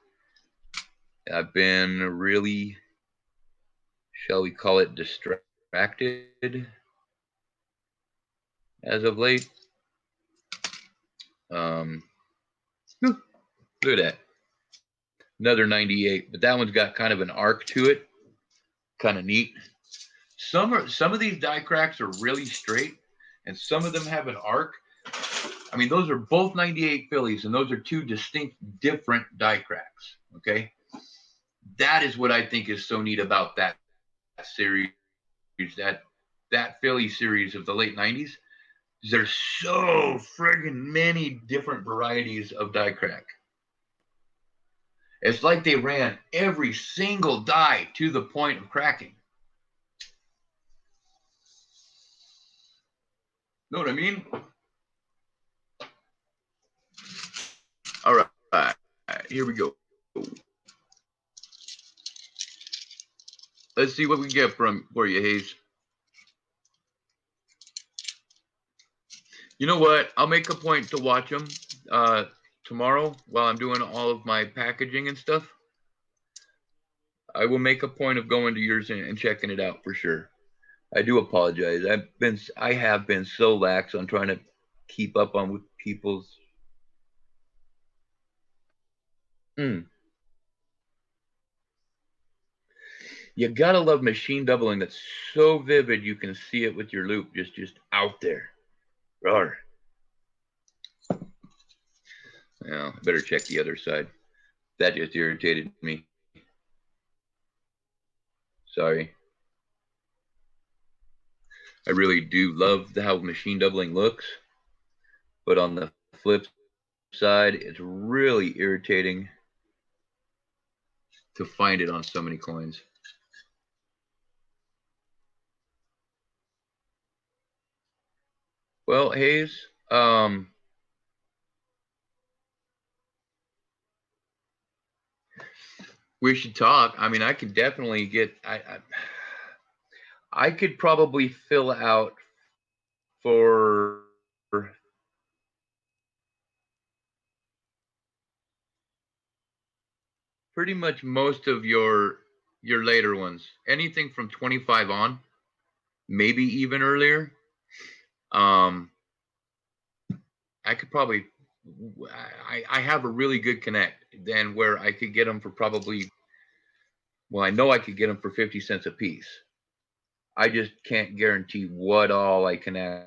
I've been really, shall we call it, distracted as of late. Look at that. Another 98, but that one's got kind of an arc to it. Kind of neat. Some of these die cracks are really straight, and some of them have an arc. I mean, those are both 98 Phillies, and those are two distinct, different die cracks. Okay, that is what I think is so neat about that series, that Philly series of the late 90s. There's so friggin' many different varieties of die crack. It's like they ran every single die to the point of cracking. Know what I mean? All right, here we go. Let's see what we can get for you, Hayes. You know what? I'll make a point to watch them tomorrow while I'm doing all of my packaging and stuff. I will make a point of going to yours and checking it out for sure. I do apologize. I have been so lax on trying to keep up on with people's. You gotta love machine doubling that's so vivid you can see it with your loop just out there. Roar. Yeah, I better check the other side. That just irritated me. Sorry. I really do love how machine doubling looks, but on the flip side, it's really irritating to find it on so many coins. Well, Hayes, we should talk. I mean, I could definitely get. I could probably fill out for pretty much most of your later ones. Anything from 25 on, maybe even earlier. I could probably. I have a really good connect then where I could get them for probably. Well, I know I could get them for 50 cents a piece. I just can't guarantee what all I can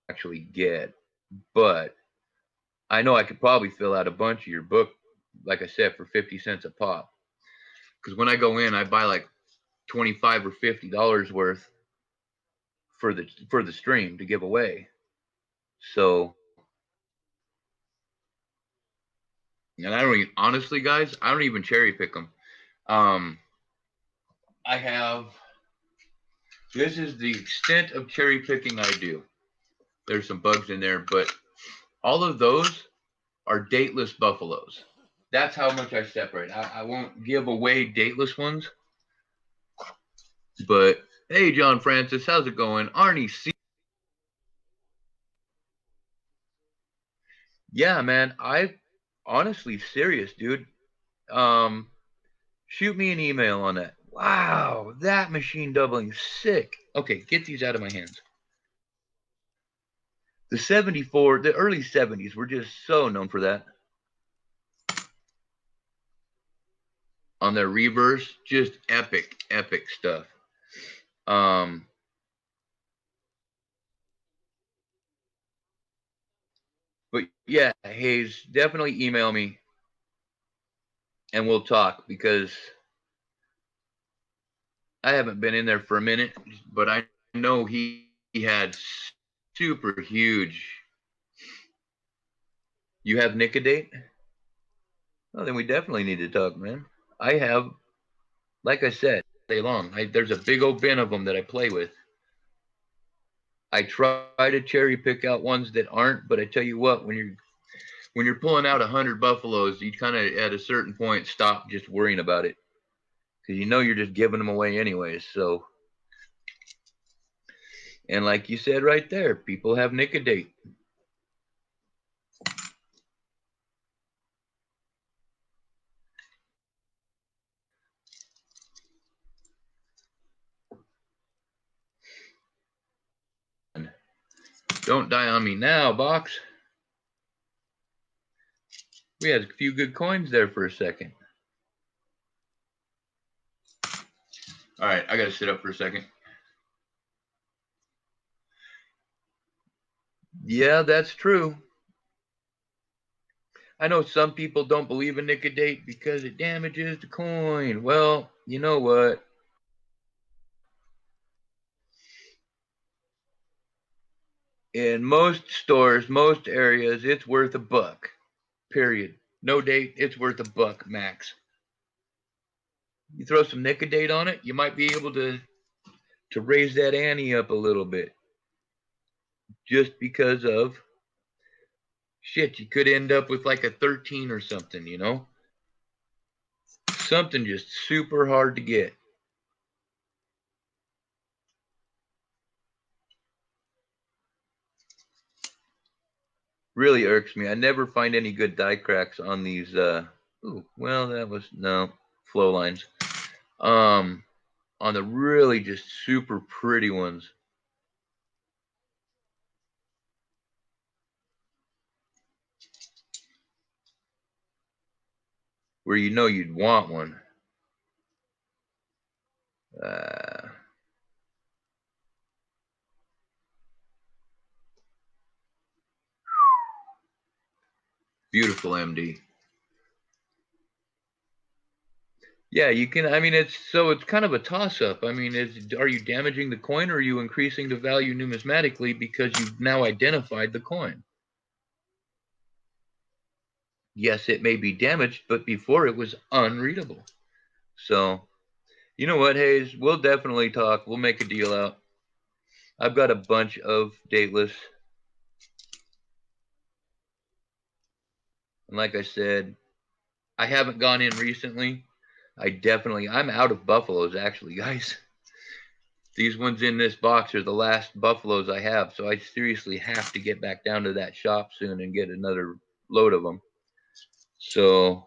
actually get. But I know I could probably fill out a bunch of your book, like I said, for 50 cents a pop. Because when I go in, I buy like $25 or $50 worth for the stream to give away. So, and I don't even, honestly, guys, I don't even cherry pick them. I have. This is the extent of cherry picking I do. There's some bugs in there, but all of those are dateless buffaloes. That's how much I separate. I won't give away dateless ones. But hey, John Francis, how's it going? Arnie C. Yeah, man, I honestly serious, dude. Shoot me an email on that. Wow, that machine doubling sick. Okay, get these out of my hands. The 74, the early 70s were just so known for that. On their reverse, just epic, epic stuff. But yeah, Hayes, definitely email me and we'll talk, because I haven't been in there for a minute, but I know he had super huge. You have Nicodate? Well, then we definitely need to talk, man. I have, like I said, day long. There's a big old bin of them that I play with. I try to cherry pick out ones that aren't, but I tell you what, when you're pulling out 100 buffaloes, you kind of at a certain point stop just worrying about it, because you know you're just giving them away anyways. So, and like you said right there, people have Nicodate. Don't die on me now, Box. We had a few good coins there for a second. All right, I got to sit up for a second. Yeah, that's true. I know some people don't believe in Nicodate because it damages the coin. Well, you know what? In most stores, most areas, it's worth $1. Period. No date, it's worth $1 max. You throw some Nicodate on it, you might be able to raise that ante up a little bit. Just because of shit, you could end up with like a 13 or something, you know? Something just super hard to get. Really irks me. I never find any good die cracks on these. Ooh, well, that was no flow lines. On the really just super pretty ones, where you know you'd want one. Beautiful MD. Yeah, you can. I mean, it's kind of a toss-up. I mean, are you damaging the coin, or are you increasing the value numismatically because you've now identified the coin? Yes, it may be damaged, but before it was unreadable. So, you know what, Hayes? We'll definitely talk. We'll make a deal out. I've got a bunch of dateless. And like I said, I haven't gone in recently. I'm out of buffaloes, actually, guys. These ones in this box are the last buffaloes I have, so I seriously have to get back down to that shop soon and get another load of them. So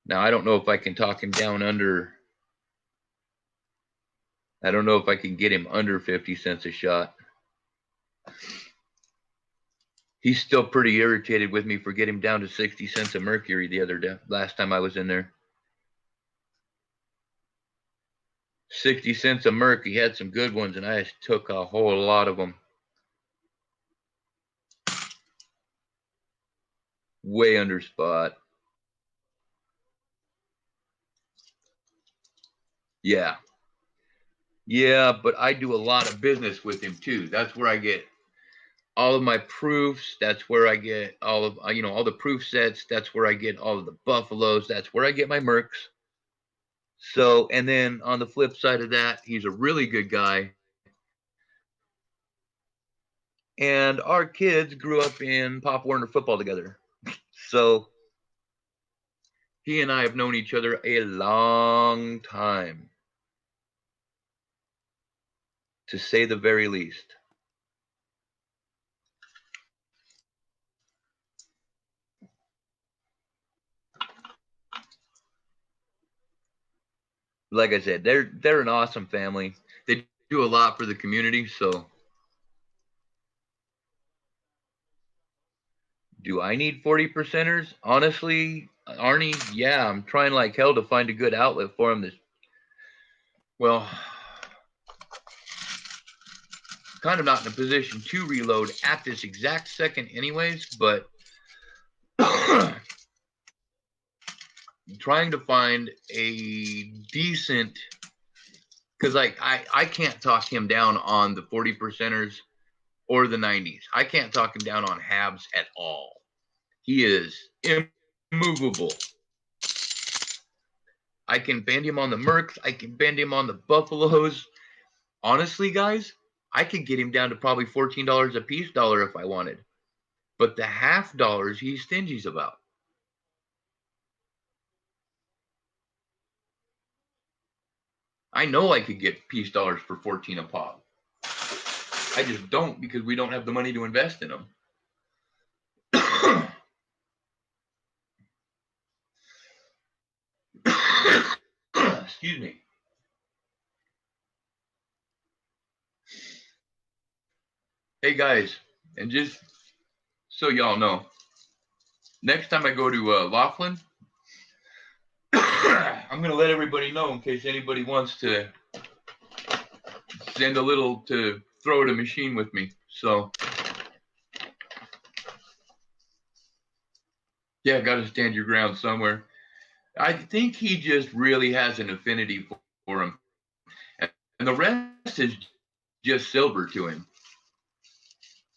now I don't know if I can talk him down under. I don't know if I can get him under 50 cents a shot. He's still pretty irritated with me for getting him down to 60 cents a mercury the other day, last time I was in there. 60 cents a merc. He had some good ones, and I just took a whole lot of them. Way under spot. Yeah. Yeah, but I do a lot of business with him too. That's where I get all of my proofs. That's where I get all of, all the proof sets. That's where I get all of the buffaloes. That's where I get my mercs. So, and then on the flip side of that, he's a really good guy. And our kids grew up in Pop Warner football together. So he and I have known each other a long time, to say the very least. Like I said, they're an awesome family. They do a lot for the community, so do I need 40 percenters? Honestly, Arnie, yeah, I'm trying like hell to find a good outlet for them. Well, kind of not in a position to reload at this exact second anyways, but trying to find a decent, because like I can't talk him down on the 40 percenters or the 90s. I can't talk him down on Habs at all. He is immovable. I can bend him on the Mercs. I can bend him on the Buffaloes. Honestly, guys, I could get him down to probably $14 a piece dollar if I wanted. But the half dollars he's stingy about. I know I could get piece dollars for 14 a pop. I just don't because we don't have the money to invest in them. Excuse me. Hey guys, and just so y'all know, next time I go to Laughlin, I'm going to let everybody know in case anybody wants to send a little to throw at a machine with me. So, yeah, got to stand your ground somewhere. I think he just really has an affinity for him. And the rest is just silver to him.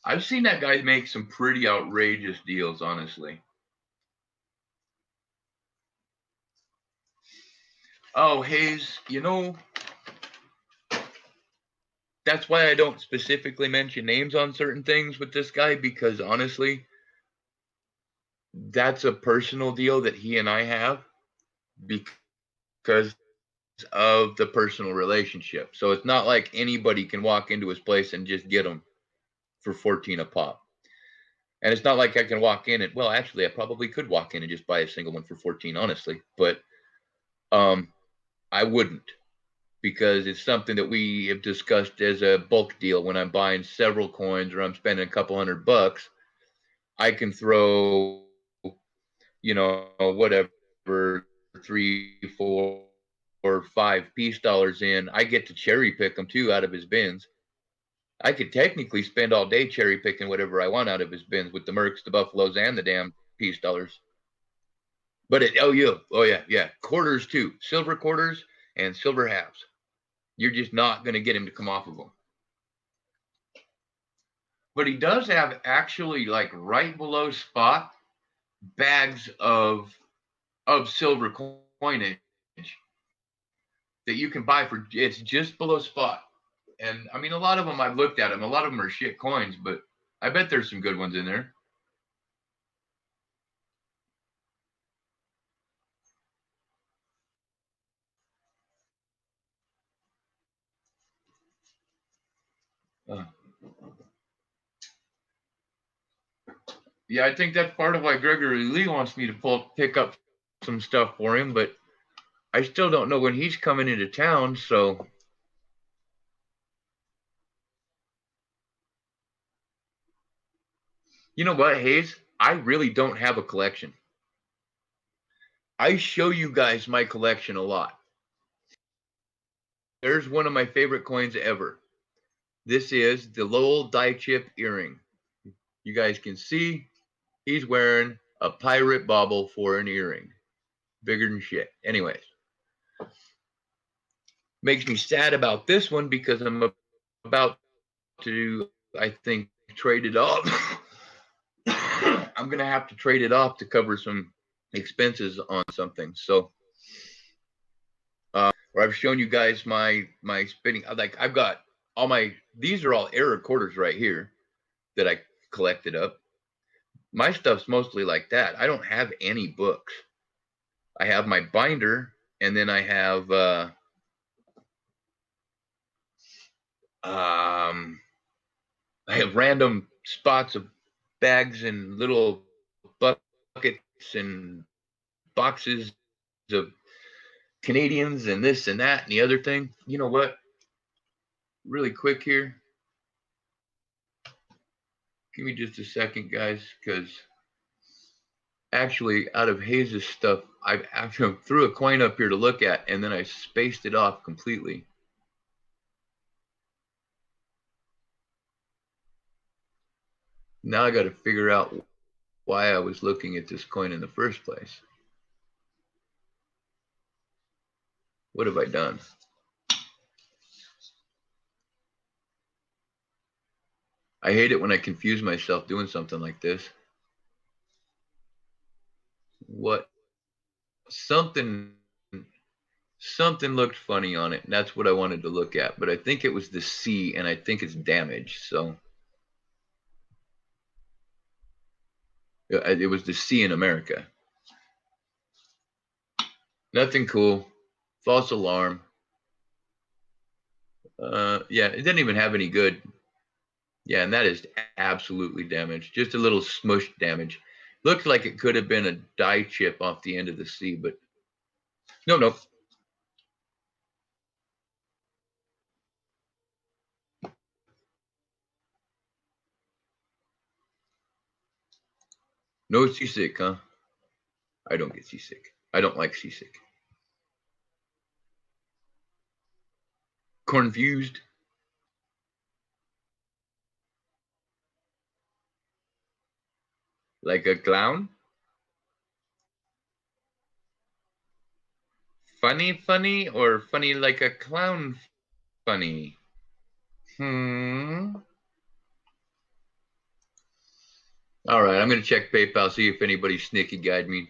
I've seen that guy make some pretty outrageous deals, honestly. Oh, Hayes, you know, that's why I don't specifically mention names on certain things with this guy, because honestly, that's a personal deal that he and I have because of the personal relationship. So it's not like anybody can walk into his place and just get them for 14 a pop. And it's not like I can walk in and, well, actually, I probably could walk in and just buy a single one for 14, honestly. But I wouldn't, because it's something that we have discussed as a bulk deal. When I'm buying several coins or I'm spending a couple $100, I can throw, whatever, 3, 4, or 5 piece dollars in. I get to cherry pick them too out of his bins. I could technically spend all day cherry picking whatever I want out of his bins with the Mercs, the Buffaloes, and the damn piece dollars. But yeah, quarters too, silver quarters and silver halves. You're just not going to get him to come off of them. But he does have actually, like, right below spot bags of silver coinage that you can buy for, it's just below spot. And I mean, a lot of them, I've looked at them, a lot of them are shit coins, but I bet there's some good ones in there. Yeah, I think that's part of why Gregory Lee wants me to pick up some stuff for him, but I still don't know when he's coming into town, so. You know what, Hayes? I really don't have a collection. I show you guys my collection a lot. There's one of my favorite coins ever. This is the Lowell die chip earring. You guys can see he's wearing a pirate bauble for an earring. Bigger than shit. Anyways. Makes me sad about this one because I'm about to, I think, trade it off. I'm going to have to trade it off to cover some expenses on something. So, where I've shown you guys my spinning, like I've got all these are all error quarters right here that I collected up. My stuff's mostly like that. I don't have any books. I have my binder, and then I have random spots of bags and little buckets and boxes of Canadians and this and that and the other thing. You know what? really quick here. Give me just a second, guys, because actually, out of Hayes' stuff, I actually threw a coin up here to look at, and then I spaced it off completely. Now I got to figure out why I was looking at this coin in the first place. What have I done? I hate it when I confuse myself doing something like this. What? Something looked funny on it, and that's what I wanted to look at. But I think it was the C, and I think it's damaged. So it was the C in America. Nothing cool. False alarm. Yeah, it didn't even have any good. Yeah, and that is absolutely damaged. Just a little smush damage. Looked like it could have been a die chip off the end of the C, but no, no. No seasick, huh? I don't get seasick. I don't like seasick. Confused. Like a clown? Funny, or funny like a clown funny? All right, I'm going to check PayPal, see if anybody sneaky guide me.